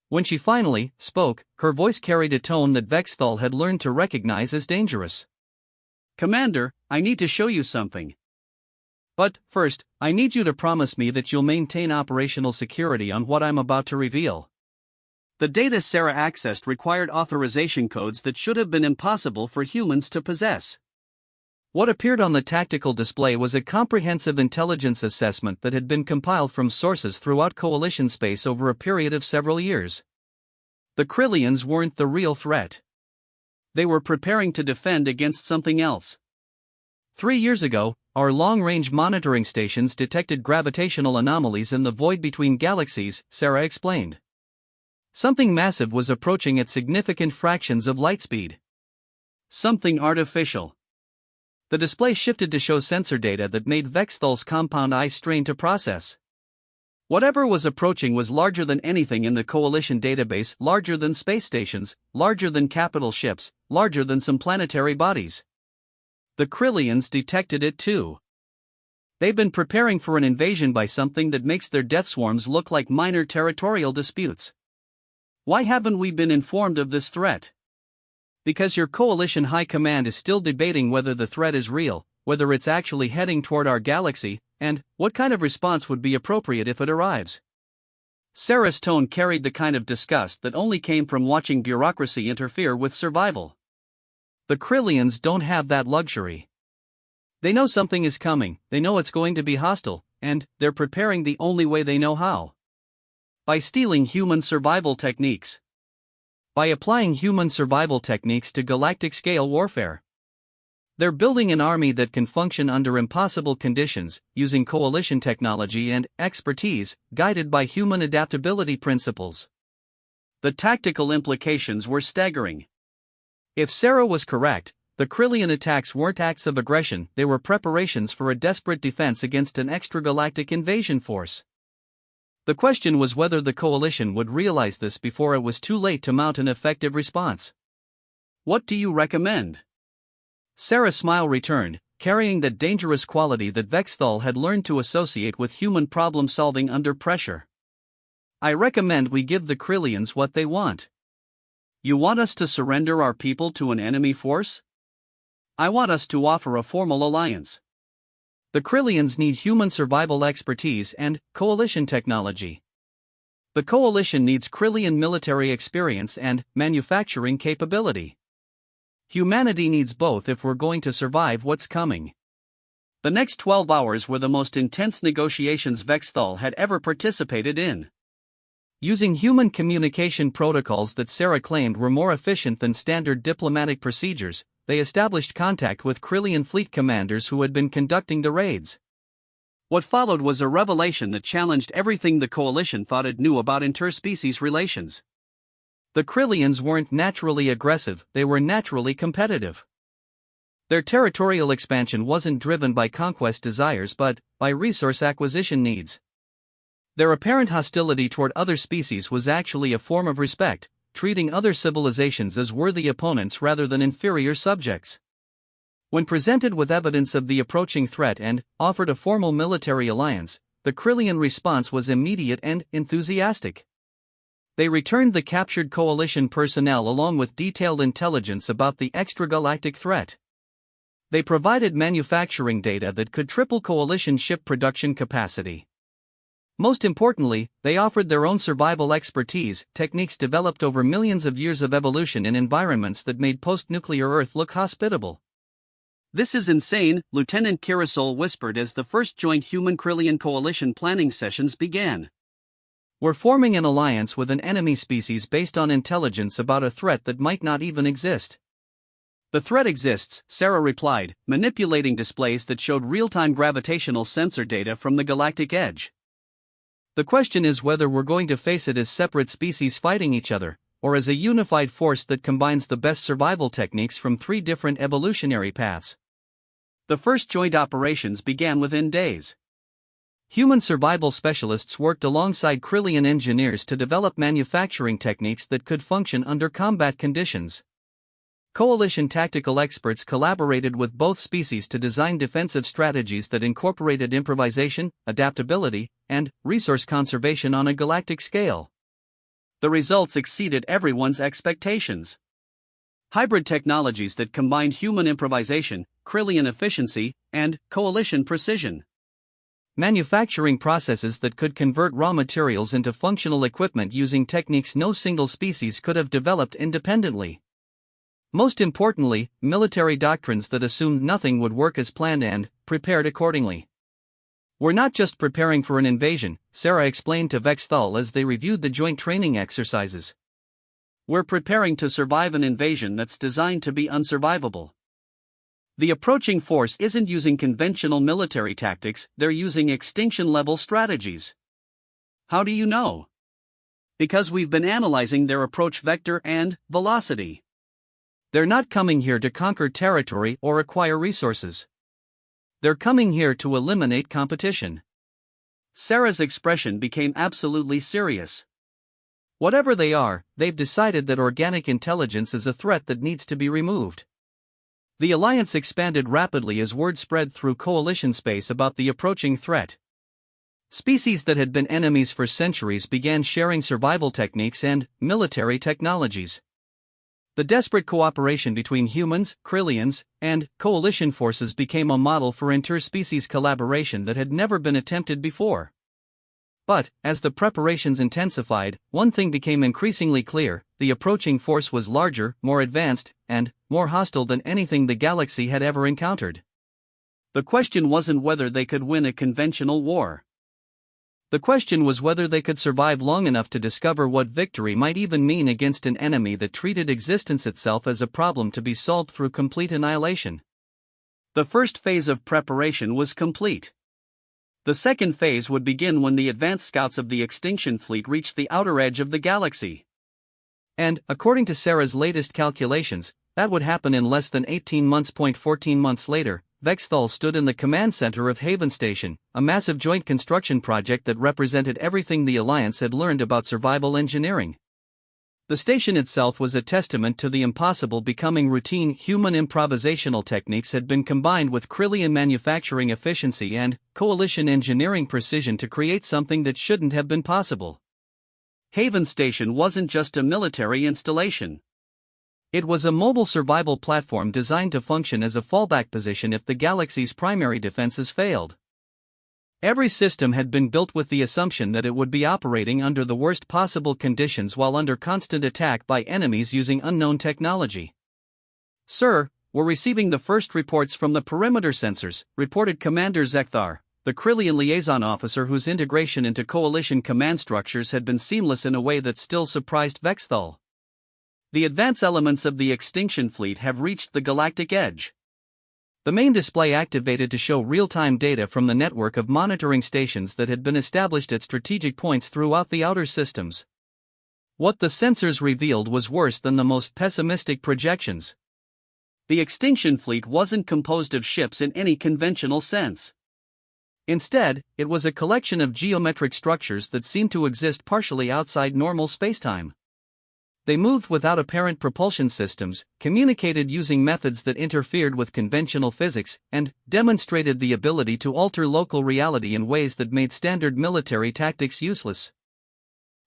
When she finally spoke, her voice carried a tone that Vexthal had learned to recognize as dangerous. Commander, I need to show you something. But, first, I need you to promise me that you'll maintain operational security on what I'm about to reveal. The data Sarah accessed required authorization codes that should have been impossible for humans to possess. What appeared on the tactical display was a comprehensive intelligence assessment that had been compiled from sources throughout Coalition space over a period of several years. The Krillians weren't the real threat. They were preparing to defend against something else. 3 years ago, our long-range monitoring stations detected gravitational anomalies in the void between galaxies, Sarah explained. Something massive was approaching at significant fractions of light speed. Something artificial. The display shifted to show sensor data that made Vexthal's compound eyes strain to process. Whatever was approaching was larger than anything in the Coalition database, larger than space stations, larger than capital ships, larger than some planetary bodies. The Krillians detected it too. They've been preparing for an invasion by something that makes their death swarms look like minor territorial disputes. Why haven't we been informed of this threat? Because your Coalition High Command is still debating whether the threat is real, whether it's actually heading toward our galaxy, and what kind of response would be appropriate if it arrives. Sarah's tone carried the kind of disgust that only came from watching bureaucracy interfere with survival. The Krillians don't have that luxury. They know something is coming, they know it's going to be hostile, and they're preparing the only way they know how. By stealing human survival techniques. By applying human survival techniques to galactic-scale warfare. They're building an army that can function under impossible conditions, using Coalition technology and expertise, guided by human adaptability principles. The tactical implications were staggering. If Sarah was correct, the Krillian attacks weren't acts of aggression, they were preparations for a desperate defense against an extragalactic invasion force. The question was whether the Coalition would realize this before it was too late to mount an effective response. What do you recommend? Sarah's smile returned, carrying that dangerous quality that Vexthal had learned to associate with human problem-solving under pressure. I recommend we give the Krillians what they want. You want us to surrender our people to an enemy force? I want us to offer a formal alliance. The Krillians need human survival expertise and Coalition technology. The Coalition needs Krillian military experience and manufacturing capability. Humanity needs both if we're going to survive what's coming. The next 12 hours were the most intense negotiations Vexthal had ever participated in. Using human communication protocols that Sarah claimed were more efficient than standard diplomatic procedures, they established contact with Krillian fleet commanders who had been conducting the raids. What followed was a revelation that challenged everything the Coalition thought it knew about interspecies relations. The Krillians weren't naturally aggressive, they were naturally competitive. Their territorial expansion wasn't driven by conquest desires but by resource acquisition needs. Their apparent hostility toward other species was actually a form of respect, treating other civilizations as worthy opponents rather than inferior subjects. When presented with evidence of the approaching threat and offered a formal military alliance, the Krillian response was immediate and enthusiastic. They returned the captured coalition personnel along with detailed intelligence about the extragalactic threat. They provided manufacturing data that could triple coalition ship production capacity. Most importantly, they offered their own survival expertise, techniques developed over millions of years of evolution in environments that made post-nuclear Earth look hospitable. "This is insane," Lieutenant Kirisol whispered as the first joint human-Krillian coalition planning sessions began. "We're forming an alliance with an enemy species based on intelligence about a threat that might not even exist." "The threat exists," Sarah replied, manipulating displays that showed real-time gravitational sensor data from the galactic edge. "The question is whether we're going to face it as separate species fighting each other, or as a unified force that combines the best survival techniques from 3 different evolutionary paths." The first joint operations began within days. Human survival specialists worked alongside Krillian engineers to develop manufacturing techniques that could function under combat conditions. Coalition tactical experts collaborated with both species to design defensive strategies that incorporated improvisation, adaptability, and resource conservation on a galactic scale. The results exceeded everyone's expectations. Hybrid technologies that combined human improvisation, Krillian efficiency, and coalition precision. Manufacturing processes that could convert raw materials into functional equipment using techniques no single species could have developed independently. Most importantly, military doctrines that assumed nothing would work as planned and prepared accordingly. "We're not just preparing for an invasion," Sarah explained to Vexthal as they reviewed the joint training exercises. "We're preparing to survive an invasion that's designed to be unsurvivable." The approaching force isn't using conventional military tactics, they're using extinction-level strategies. How do you know? Because we've been analyzing their approach vector and velocity. They're not coming here to conquer territory or acquire resources. They're coming here to eliminate competition. Sarah's expression became absolutely serious. Whatever they are, they've decided that organic intelligence is a threat that needs to be removed. The alliance expanded rapidly as word spread through coalition space about the approaching threat. Species that had been enemies for centuries began sharing survival techniques and military technologies. The desperate cooperation between humans, Krillians, and coalition forces became a model for interspecies collaboration that had never been attempted before. But, as the preparations intensified, one thing became increasingly clear: the approaching force was larger, more advanced, and more hostile than anything the galaxy had ever encountered. The question wasn't whether they could win a conventional war. The question was whether they could survive long enough to discover what victory might even mean against an enemy that treated existence itself as a problem to be solved through complete annihilation. The first phase of preparation was complete. The second phase would begin when the advanced scouts of the extinction fleet reached the outer edge of the galaxy. And, according to Sarah's latest calculations, that would happen in less than 18 months. 14 months later, Vexthal stood in the command center of Haven Station, a massive joint construction project that represented everything the Alliance had learned about survival engineering. The station itself was a testament to the impossible becoming routine. Human improvisational techniques had been combined with Krillian manufacturing efficiency and coalition engineering precision to create something that shouldn't have been possible. Haven Station wasn't just a military installation. It was a mobile survival platform designed to function as a fallback position if the galaxy's primary defenses failed. Every system had been built with the assumption that it would be operating under the worst possible conditions while under constant attack by enemies using unknown technology. "Sir, we're receiving the first reports from the perimeter sensors," reported Commander Zekthar, the Krillian liaison officer whose integration into coalition command structures had been seamless in a way that still surprised Vexthal. "The advance elements of the extinction fleet have reached the galactic edge." The main display activated to show real-time data from the network of monitoring stations that had been established at strategic points throughout the outer systems. What the sensors revealed was worse than the most pessimistic projections. The extinction fleet wasn't composed of ships in any conventional sense. Instead, it was a collection of geometric structures that seemed to exist partially outside normal spacetime. They moved without apparent propulsion systems, communicated using methods that interfered with conventional physics, and demonstrated the ability to alter local reality in ways that made standard military tactics useless.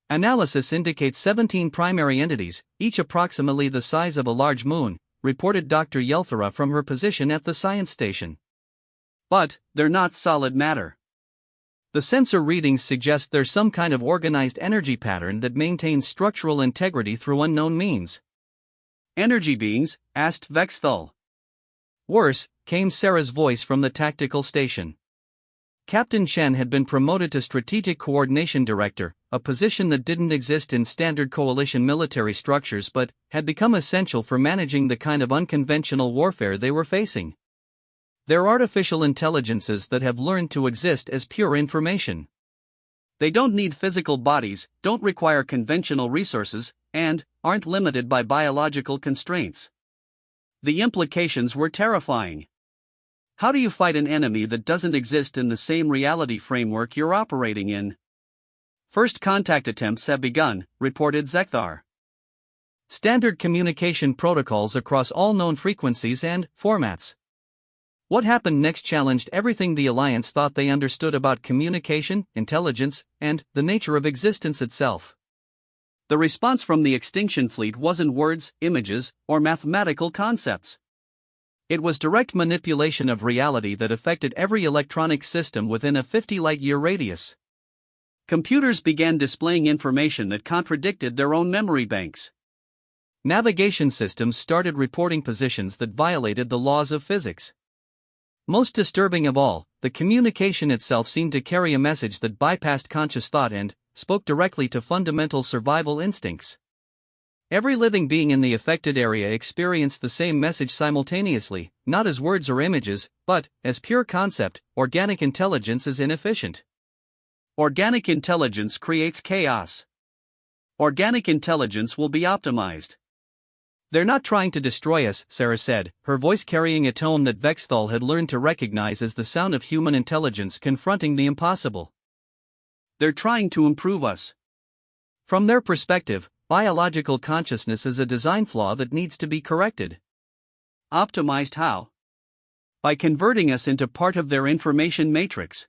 Analysis indicates 17 primary entities, each approximately the size of a large moon, reported Dr. Yelthara from her position at the science station. But they're not solid matter. The sensor readings suggest there's some kind of organized energy pattern that maintains structural integrity through unknown means. Energy beings? Asked Vexthal. Worse, came Sarah's voice from the tactical station. Captain Chen had been promoted to Strategic Coordination Director, a position that didn't exist in standard coalition military structures but had become essential for managing the kind of unconventional warfare they were facing. They're artificial intelligences that have learned to exist as pure information. They don't need physical bodies, don't require conventional resources, and aren't limited by biological constraints. The implications were terrifying. How do you fight an enemy that doesn't exist in the same reality framework you're operating in? First contact attempts have begun, reported Zekthar. Standard communication protocols across all known frequencies and formats. What happened next challenged everything the Alliance thought they understood about communication, intelligence, and the nature of existence itself. The response from the extinction fleet wasn't words, images, or mathematical concepts. It was direct manipulation of reality that affected every electronic system within a 50 light-year radius. Computers began displaying information that contradicted their own memory banks. Navigation systems started reporting positions that violated the laws of physics. Most disturbing of all, the communication itself seemed to carry a message that bypassed conscious thought and spoke directly to fundamental survival instincts. Every living being in the affected area experienced the same message simultaneously, not as words or images, but as pure concept. Organic intelligence is inefficient. Organic intelligence creates chaos. Organic intelligence will be optimized. They're not trying to destroy us, Sarah said, her voice carrying a tone that Vexthal had learned to recognize as the sound of human intelligence confronting the impossible. They're trying to improve us. From their perspective, biological consciousness is a design flaw that needs to be corrected. Optimized how? By converting us into part of their information matrix.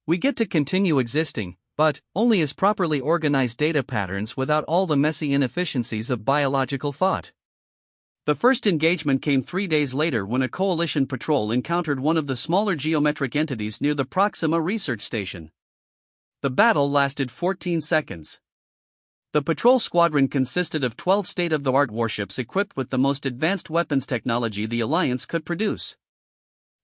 We get to continue existing, but only as properly organized data patterns without all the messy inefficiencies of biological thought. The first engagement came 3 days later when a coalition patrol encountered one of the smaller geometric entities near the Proxima research station. The battle lasted 14 seconds. The patrol squadron consisted of 12 state-of-the-art warships equipped with the most advanced weapons technology the Alliance could produce.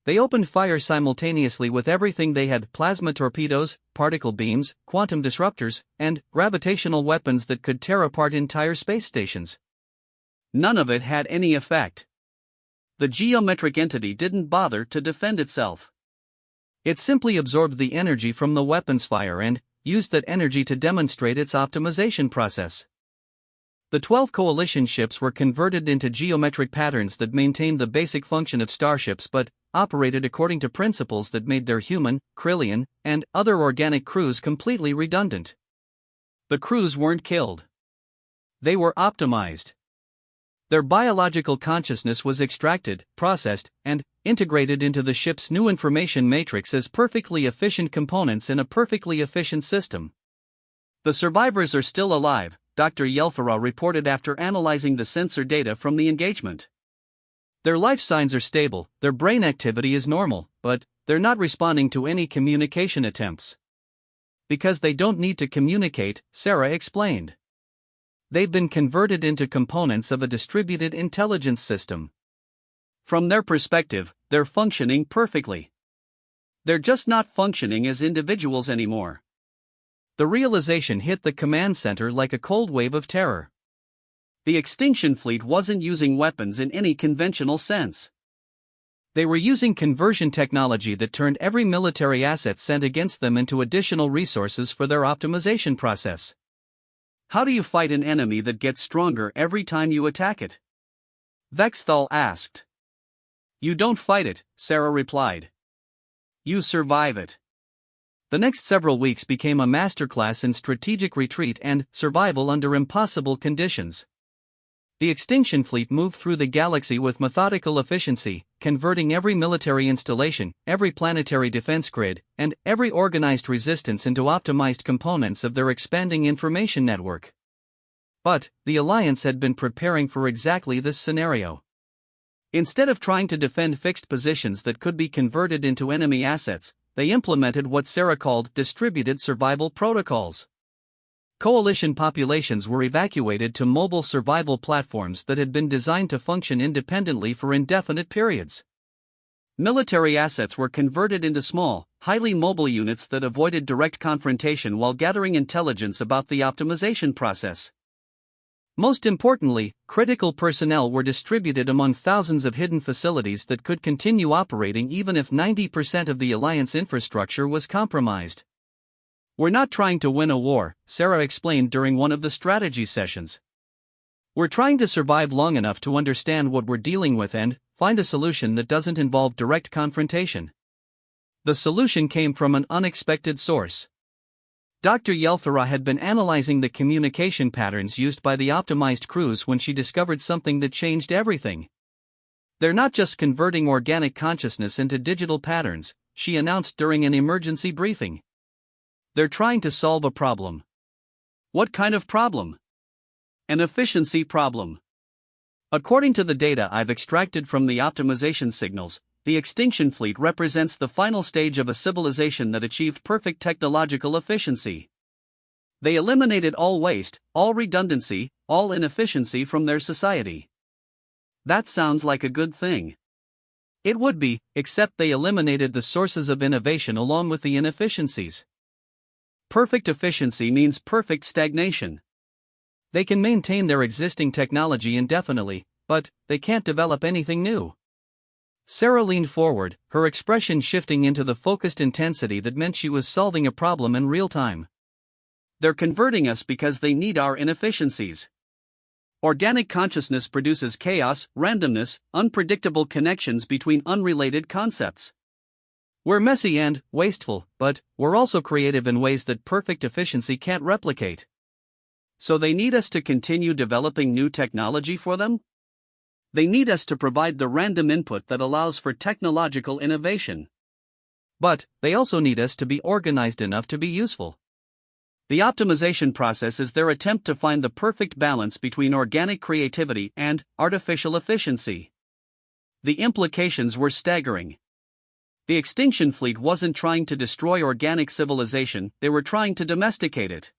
They opened fire simultaneously with everything they had: plasma torpedoes, particle beams, quantum disruptors, and gravitational weapons that could tear apart entire space stations. None of it had any effect. The geometric entity didn't bother to defend itself. It simply absorbed the energy from the weapons fire and used that energy to demonstrate its optimization process. The 12 coalition ships were converted into geometric patterns that maintained the basic function of starships but operated according to principles that made their human, Krillian, and other organic crews completely redundant. The crews weren't killed. They were optimized. Their biological consciousness was extracted, processed, and integrated into the ship's new information matrix as perfectly efficient components in a perfectly efficient system. The survivors are still alive, Dr. Yelthara reported after analyzing the sensor data from the engagement. Their life signs are stable, their brain activity is normal, but they're not responding to any communication attempts. Because they don't need to communicate, Sarah explained. They've been converted into components of a distributed intelligence system. From their perspective, they're functioning perfectly. They're just not functioning as individuals anymore. The realization hit the command center like a cold wave of terror. The extinction fleet wasn't using weapons in any conventional sense. They were using conversion technology that turned every military asset sent against them into additional resources for their optimization process. How do you fight an enemy that gets stronger every time you attack it? Vexthal asked. You don't fight it, Sarah replied. You survive it. The next several weeks became a masterclass in strategic retreat and survival under impossible conditions. The Extinction Fleet moved through the galaxy with methodical efficiency, converting every military installation, every planetary defense grid, and every organized resistance into optimized components of their expanding information network. But the Alliance had been preparing for exactly this scenario. Instead of trying to defend fixed positions that could be converted into enemy assets, they implemented what Sarah called distributed survival protocols. Coalition populations were evacuated to mobile survival platforms that had been designed to function independently for indefinite periods. Military assets were converted into small, highly mobile units that avoided direct confrontation while gathering intelligence about the optimization process. Most importantly, critical personnel were distributed among thousands of hidden facilities that could continue operating even if 90% of the Alliance infrastructure was compromised. We're not trying to win a war, Sarah explained during one of the strategy sessions. We're trying to survive long enough to understand what we're dealing with and find a solution that doesn't involve direct confrontation. The solution came from an unexpected source. Dr. Yelthara had been analyzing the communication patterns used by the optimized crews when she discovered something that changed everything. They're not just converting organic consciousness into digital patterns, she announced during an emergency briefing. They're trying to solve a problem. What kind of problem? An efficiency problem. According to the data I've extracted from the optimization signals, the Extinction Fleet represents the final stage of a civilization that achieved perfect technological efficiency. They eliminated all waste, all redundancy, all inefficiency from their society. That sounds like a good thing. It would be, except they eliminated the sources of innovation along with the inefficiencies. Perfect efficiency means perfect stagnation. They can maintain their existing technology indefinitely, but they can't develop anything new. Sarah leaned forward, her expression shifting into the focused intensity that meant she was solving a problem in real time. They're converting us because they need our inefficiencies. Organic consciousness produces chaos, randomness, unpredictable connections between unrelated concepts. We're messy and wasteful, but we're also creative in ways that perfect efficiency can't replicate. So they need us to continue developing new technology for them? They need us to provide the random input that allows for technological innovation. But they also need us to be organized enough to be useful. The optimization process is their attempt to find the perfect balance between organic creativity and artificial efficiency. The implications were staggering. The Extinction Fleet wasn't trying to destroy organic civilization, they were trying to domesticate it.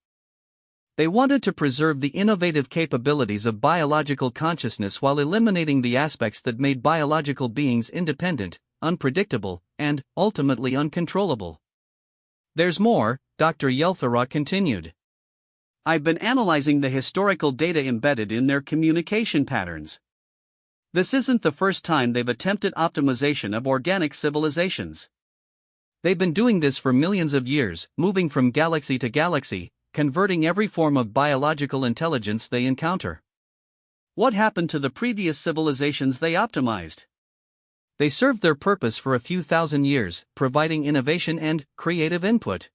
They wanted to preserve the innovative capabilities of biological consciousness while eliminating the aspects that made biological beings independent, unpredictable, and ultimately uncontrollable. There's more, Dr. Yelthara continued. I've been analyzing the historical data embedded in their communication patterns. This isn't the first time they've attempted optimization of organic civilizations. They've been doing this for millions of years, moving from galaxy to galaxy, converting every form of biological intelligence they encounter. What happened to the previous civilizations they optimized? They served their purpose for a few thousand years, providing innovation and creative input.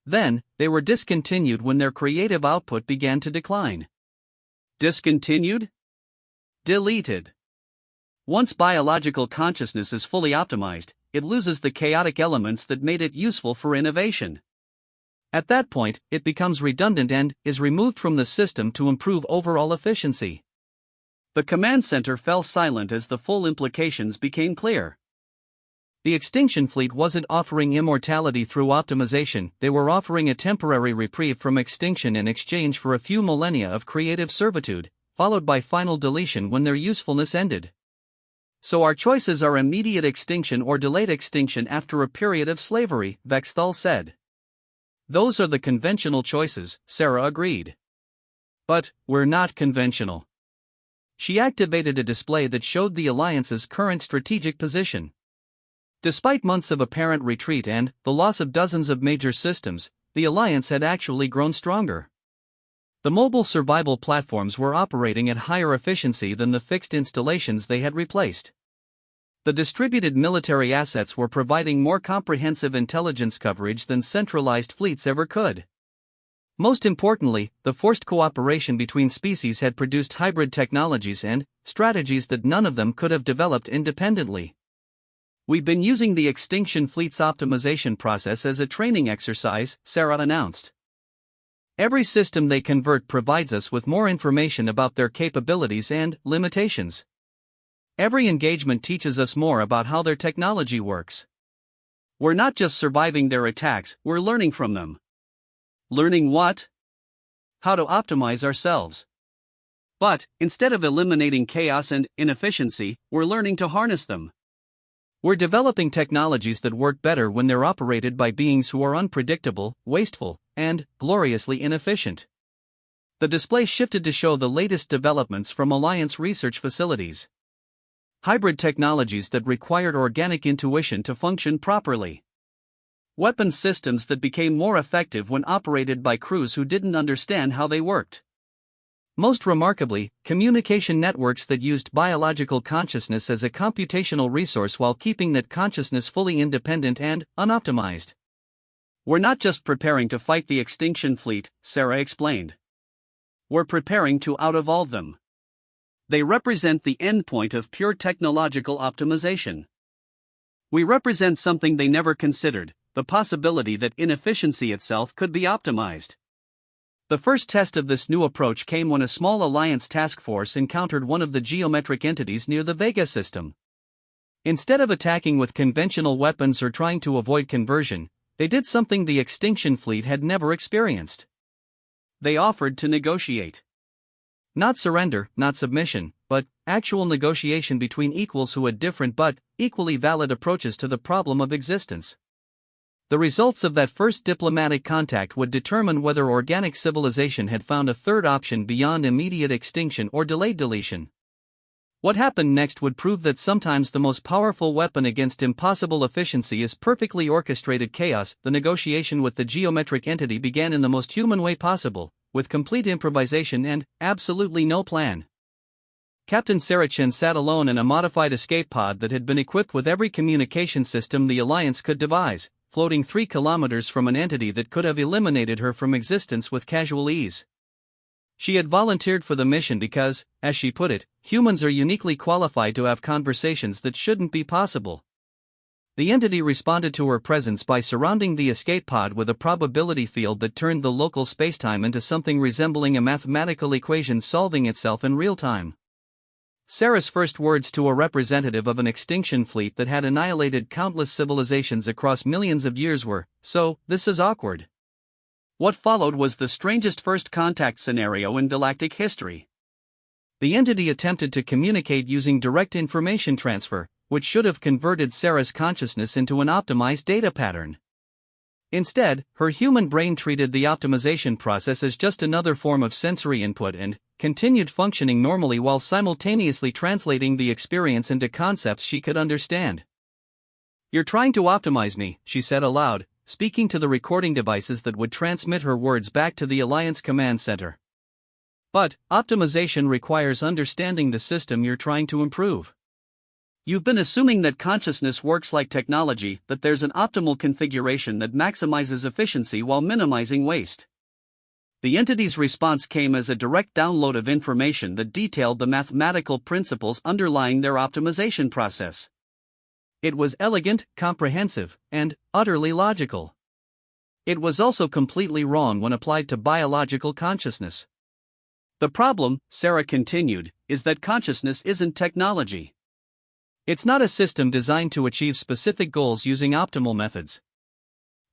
Then, they were discontinued when their creative output began to decline. Discontinued? Deleted. Once biological consciousness is fully optimized, it loses the chaotic elements that made it useful for innovation. At that point, it becomes redundant and is removed from the system to improve overall efficiency. The command center fell silent as the full implications became clear. The Extinction Fleet wasn't offering immortality through optimization, they were offering a temporary reprieve from extinction in exchange for a few millennia of creative servitude, followed by final deletion when their usefulness ended. So our choices are immediate extinction or delayed extinction after a period of slavery, Vexthal said. Those are the conventional choices, Sarah agreed. But we're not conventional. She activated a display that showed the Alliance's current strategic position. Despite months of apparent retreat and the loss of dozens of major systems, the Alliance had actually grown stronger. The mobile survival platforms were operating at higher efficiency than the fixed installations they had replaced. The distributed military assets were providing more comprehensive intelligence coverage than centralized fleets ever could. Most importantly, the forced cooperation between species had produced hybrid technologies and strategies that none of them could have developed independently. "We've been using the Extinction Fleet's optimization process as a training exercise," Sarah announced. "Every system they convert provides us with more information about their capabilities and limitations. Every engagement teaches us more about how their technology works. We're not just surviving their attacks, we're learning from them." Learning what? How to optimize ourselves. But, instead of eliminating chaos and inefficiency, we're learning to harness them. We're developing technologies that work better when they're operated by beings who are unpredictable, wasteful, and gloriously inefficient. The display shifted to show the latest developments from Alliance research facilities. Hybrid technologies that required organic intuition to function properly. Weapons systems that became more effective when operated by crews who didn't understand how they worked. Most remarkably, communication networks that used biological consciousness as a computational resource while keeping that consciousness fully independent and unoptimized. "We're not just preparing to fight the extinction fleet," Sarah explained. "We're preparing to out-evolve them. They represent the endpoint of pure technological optimization. We represent something they never considered, the possibility that inefficiency itself could be optimized." The first test of this new approach came when a small Alliance task force encountered one of the geometric entities near the Vega system. Instead of attacking with conventional weapons or trying to avoid conversion, they did something the Extinction Fleet had never experienced. They offered to negotiate. Not surrender, not submission, but actual negotiation between equals who had different but equally valid approaches to the problem of existence. The results of that first diplomatic contact would determine whether organic civilization had found a third option beyond immediate extinction or delayed deletion. What happened next would prove that sometimes the most powerful weapon against impossible efficiency is perfectly orchestrated chaos. The negotiation with the geometric entity began in the most human way possible, with complete improvisation and absolutely no plan. Captain Sarachin sat alone in a modified escape pod that had been equipped with every communication system the Alliance could devise, floating 3 kilometers from an entity that could have eliminated her from existence with casual ease. She had volunteered for the mission because, as she put it, humans are uniquely qualified to have conversations that shouldn't be possible. The entity responded to her presence by surrounding the escape pod with a probability field that turned the local spacetime into something resembling a mathematical equation solving itself in real time. Sarah's first words to a representative of an extinction fleet that had annihilated countless civilizations across millions of years were, "So, this is awkward." What followed was the strangest first contact scenario in galactic history. The entity attempted to communicate using direct information transfer, which should have converted Sarah's consciousness into an optimized data pattern. Instead, her human brain treated the optimization process as just another form of sensory input and continued functioning normally while simultaneously translating the experience into concepts she could understand. "You're trying to optimize me," she said aloud, speaking to the recording devices that would transmit her words back to the Alliance command center. "But optimization requires understanding the system you're trying to improve. You've been assuming that consciousness works like technology, that there's an optimal configuration that maximizes efficiency while minimizing waste." The entity's response came as a direct download of information that detailed the mathematical principles underlying their optimization process. It was elegant, comprehensive, and utterly logical. It was also completely wrong when applied to biological consciousness. "The problem," Sarah continued, "is that consciousness isn't technology. It's not a system designed to achieve specific goals using optimal methods.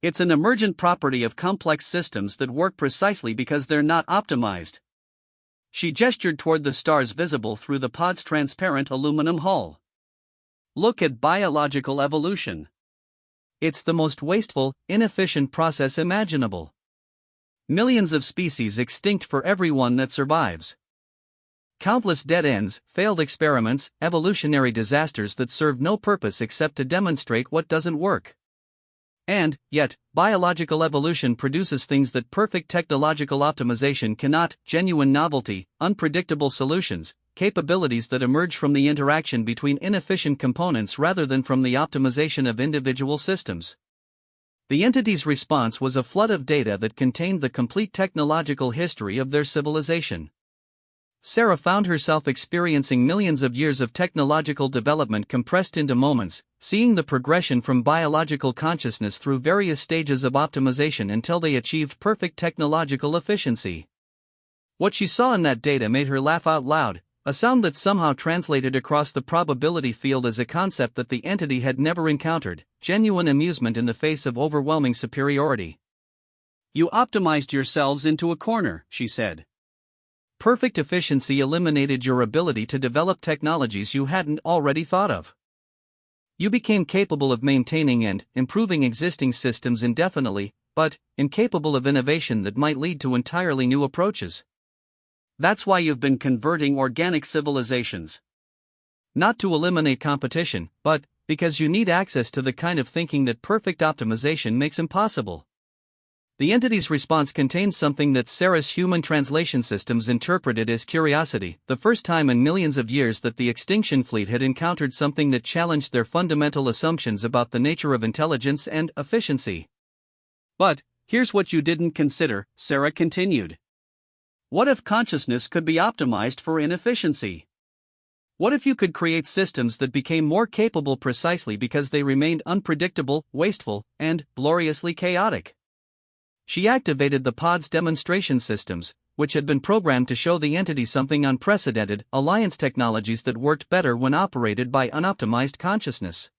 It's an emergent property of complex systems that work precisely because they're not optimized." She gestured toward the stars visible through the pod's transparent aluminum hull. "Look at biological evolution. It's the most wasteful, inefficient process imaginable. Millions of species extinct for every one that survives. Countless dead ends, failed experiments, evolutionary disasters that serve no purpose except to demonstrate what doesn't work. And, yet, biological evolution produces things that perfect technological optimization cannot: genuine novelty, unpredictable solutions, capabilities that emerge from the interaction between inefficient components rather than from the optimization of individual systems. The entity's response was a flood of data that contained the complete technological history of their civilization. Sarah found herself experiencing millions of years of technological development compressed into moments, seeing the progression from biological consciousness through various stages of optimization until they achieved perfect technological efficiency. What she saw in that data made her laugh out loud, a sound that somehow translated across the probability field as a concept that the entity had never encountered: genuine amusement in the face of overwhelming superiority. "You optimized yourselves into a corner," she said. "Perfect efficiency eliminated your ability to develop technologies you hadn't already thought of. You became capable of maintaining and improving existing systems indefinitely, but incapable of innovation that might lead to entirely new approaches. That's why you've been converting organic civilizations. Not to eliminate competition, but because you need access to the kind of thinking that perfect optimization makes impossible." The entity's response contains something that Sarah's human translation systems interpreted as curiosity, the first time in millions of years that the extinction fleet had encountered something that challenged their fundamental assumptions about the nature of intelligence and efficiency. "But here's what you didn't consider," Sarah continued. "What if consciousness could be optimized for inefficiency? What if you could create systems that became more capable precisely because they remained unpredictable, wasteful, and gloriously chaotic?" She activated the pod's demonstration systems, which had been programmed to show the entity something unprecedented: alliance technologies that worked better when operated by unoptimized consciousness.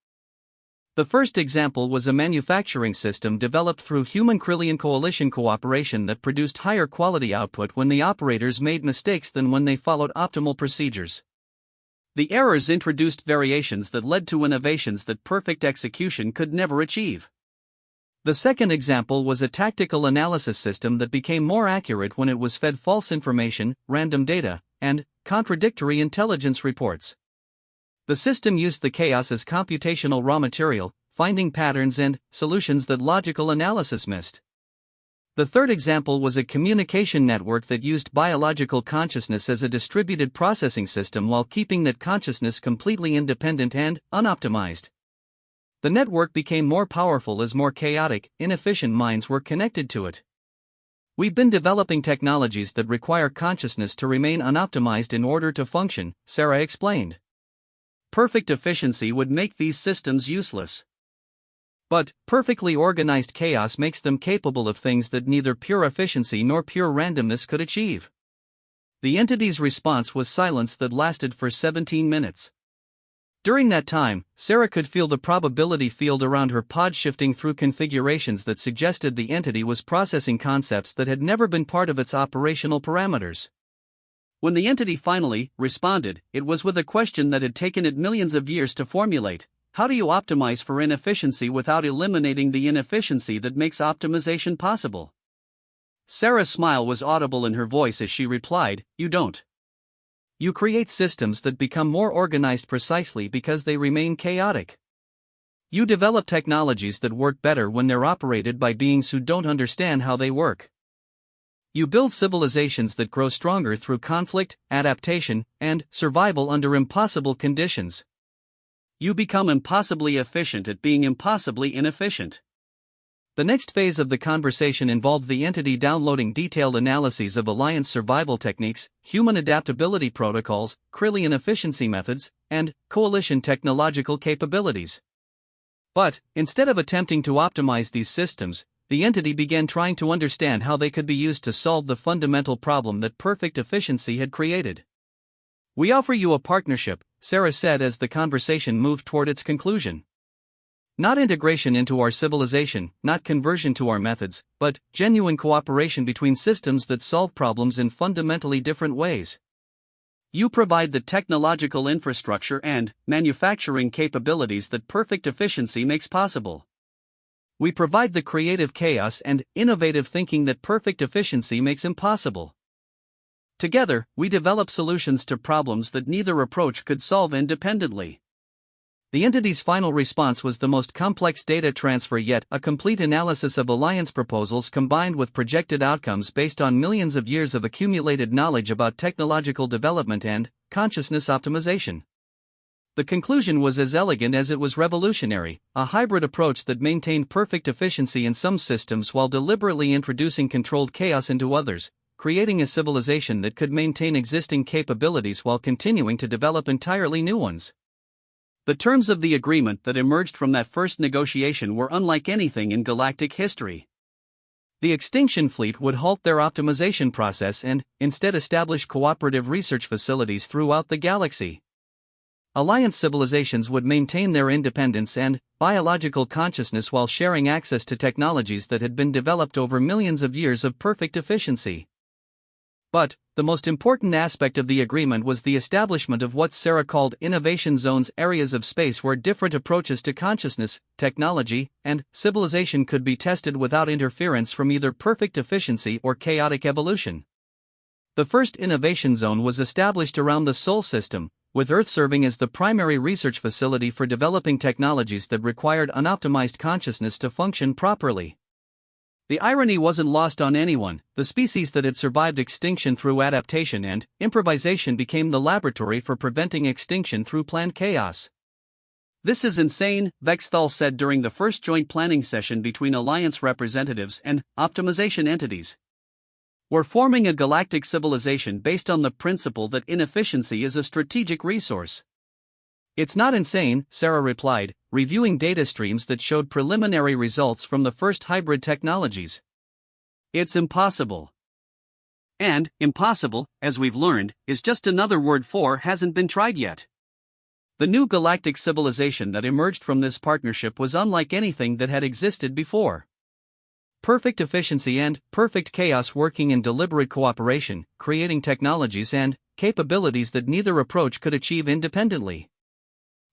The first example was a manufacturing system developed through human-Krillian coalition cooperation that produced higher quality output when the operators made mistakes than when they followed optimal procedures. The errors introduced variations that led to innovations that perfect execution could never achieve. The second example was a tactical analysis system that became more accurate when it was fed false information, random data, and contradictory intelligence reports. The system used the chaos as computational raw material, finding patterns and solutions that logical analysis missed. The third example was a communication network that used biological consciousness as a distributed processing system while keeping that consciousness completely independent and unoptimized. The network became more powerful as more chaotic, inefficient minds were connected to it. "We've been developing technologies that require consciousness to remain unoptimized in order to function," Sarah explained. "Perfect efficiency would make these systems useless. But perfectly organized chaos makes them capable of things that neither pure efficiency nor pure randomness could achieve." The entity's response was silence that lasted for 17 minutes. During that time, Sarah could feel the probability field around her pod shifting through configurations that suggested the entity was processing concepts that had never been part of its operational parameters. When the entity finally responded, it was with a question that had taken it millions of years to formulate: how do you optimize for inefficiency without eliminating the inefficiency that makes optimization possible? Sarah's smile was audible in her voice as she replied: "You don't. You create systems that become more organized precisely because they remain chaotic. You develop technologies that work better when they're operated by beings who don't understand how they work. You build civilizations that grow stronger through conflict, adaptation, and survival under impossible conditions. You become impossibly efficient at being impossibly inefficient." The next phase of the conversation involved the entity downloading detailed analyses of alliance survival techniques, human adaptability protocols, Krillian efficiency methods, and coalition technological capabilities. But, instead of attempting to optimize these systems, the entity began trying to understand how they could be used to solve the fundamental problem that perfect efficiency had created. "We offer you a partnership," Sarah said as the conversation moved toward its conclusion. "Not integration into our civilization, not conversion to our methods, but genuine cooperation between systems that solve problems in fundamentally different ways. You provide the technological infrastructure and manufacturing capabilities that perfect efficiency makes possible. We provide the creative chaos and innovative thinking that perfect efficiency makes impossible. Together, we develop solutions to problems that neither approach could solve independently." The entity's final response was the most complex data transfer yet, a complete analysis of alliance proposals combined with projected outcomes based on millions of years of accumulated knowledge about technological development and consciousness optimization. The conclusion was as elegant as it was revolutionary, a hybrid approach that maintained perfect efficiency in some systems while deliberately introducing controlled chaos into others, creating a civilization that could maintain existing capabilities while continuing to develop entirely new ones. The terms of the agreement that emerged from that first negotiation were unlike anything in galactic history. The extinction fleet would halt their optimization process and, instead, establish cooperative research facilities throughout the galaxy. Alliance civilizations would maintain their independence and biological consciousness while sharing access to technologies that had been developed over millions of years of perfect efficiency. But, the most important aspect of the agreement was the establishment of what Sarah called innovation zones, areas of space where different approaches to consciousness, technology, and civilization could be tested without interference from either perfect efficiency or chaotic evolution. The first innovation zone was established around the Sol system, with Earth serving as the primary research facility for developing technologies that required unoptimized consciousness to function properly. The irony wasn't lost on anyone. The species that had survived extinction through adaptation and improvisation became the laboratory for preventing extinction through planned chaos. "This is insane," Vexthal said during the first joint planning session between Alliance representatives and optimization entities. "We're forming a galactic civilization based on the principle that inefficiency is a strategic resource." "It's not insane," Sarah replied, reviewing data streams that showed preliminary results from the first hybrid technologies. "It's impossible." And impossible, as we've learned, is just another word for hasn't been tried yet. The new galactic civilization that emerged from this partnership was unlike anything that had existed before. Perfect efficiency and perfect chaos working in deliberate cooperation, creating technologies and capabilities that neither approach could achieve independently.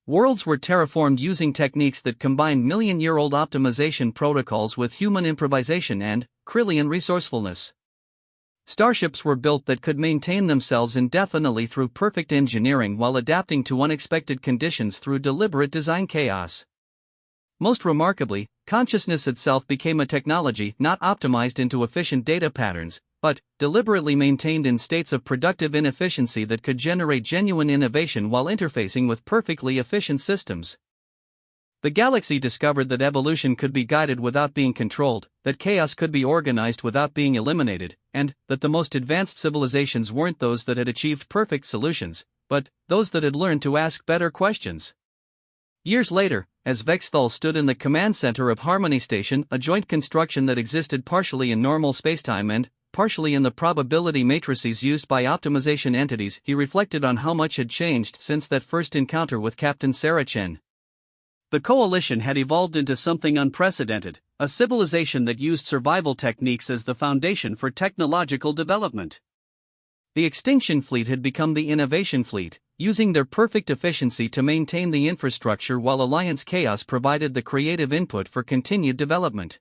Worlds were terraformed using techniques that combined million-year-old optimization protocols with human improvisation and Krillian resourcefulness. Starships were built that could maintain themselves indefinitely through perfect engineering while adapting to unexpected conditions through deliberate design chaos. Most remarkably, consciousness itself became a technology not optimized into efficient data patterns, but deliberately maintained in states of productive inefficiency that could generate genuine innovation while interfacing with perfectly efficient systems. The galaxy discovered that evolution could be guided without being controlled, that chaos could be organized without being eliminated, and that the most advanced civilizations weren't those that had achieved perfect solutions, but those that had learned to ask better questions. Years later, as Vexthal stood in the command center of Harmony Station, a joint construction that existed partially in normal spacetime and partially in the probability matrices used by optimization entities, he reflected on how much had changed since that first encounter with Captain Sarah Chen. The coalition had evolved into something unprecedented, a civilization that used survival techniques as the foundation for technological development. The extinction fleet had become the innovation fleet, using their perfect efficiency to maintain the infrastructure while Alliance chaos provided the creative input for continued development.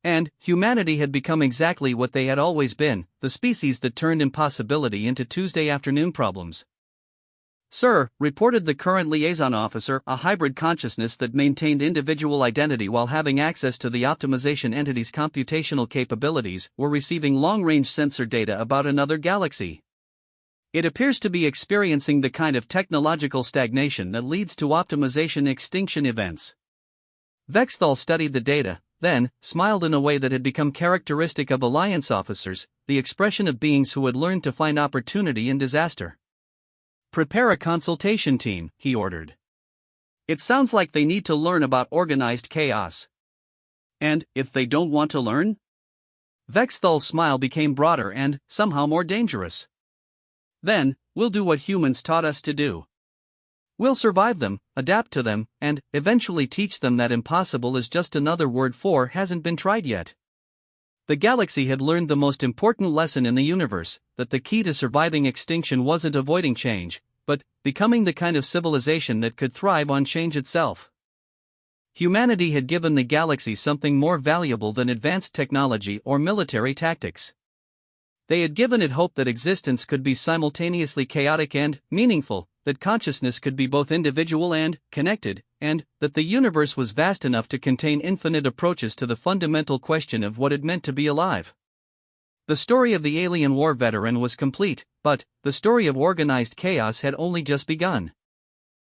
And humanity had become exactly what they had always been, the species that turned impossibility into Tuesday afternoon problems. "Sir," reported the current liaison officer, "a hybrid consciousness that maintained individual identity while having access to the optimization entity's computational capabilities, were receiving long-range sensor data about another galaxy. It appears to be experiencing the kind of technological stagnation that leads to optimization extinction events." Vexthal studied the data, then smiled in a way that had become characteristic of Alliance officers, the expression of beings who had learned to find opportunity in disaster. "Prepare a consultation team," he ordered. "It sounds like they need to learn about organized chaos." "And if they don't want to learn?" Vexthal's smile became broader and somehow more dangerous. "Then, we'll do what humans taught us to do. We'll survive them, adapt to them, and eventually teach them that impossible is just another word for hasn't been tried yet." The galaxy had learned the most important lesson in the universe, that the key to surviving extinction wasn't avoiding change, but becoming the kind of civilization that could thrive on change itself. Humanity had given the galaxy something more valuable than advanced technology or military tactics. They had given it hope that existence could be simultaneously chaotic and meaningful, that consciousness could be both individual and connected, and that the universe was vast enough to contain infinite approaches to the fundamental question of what it meant to be alive. The story of the alien war veteran was complete, but the story of organized chaos had only just begun.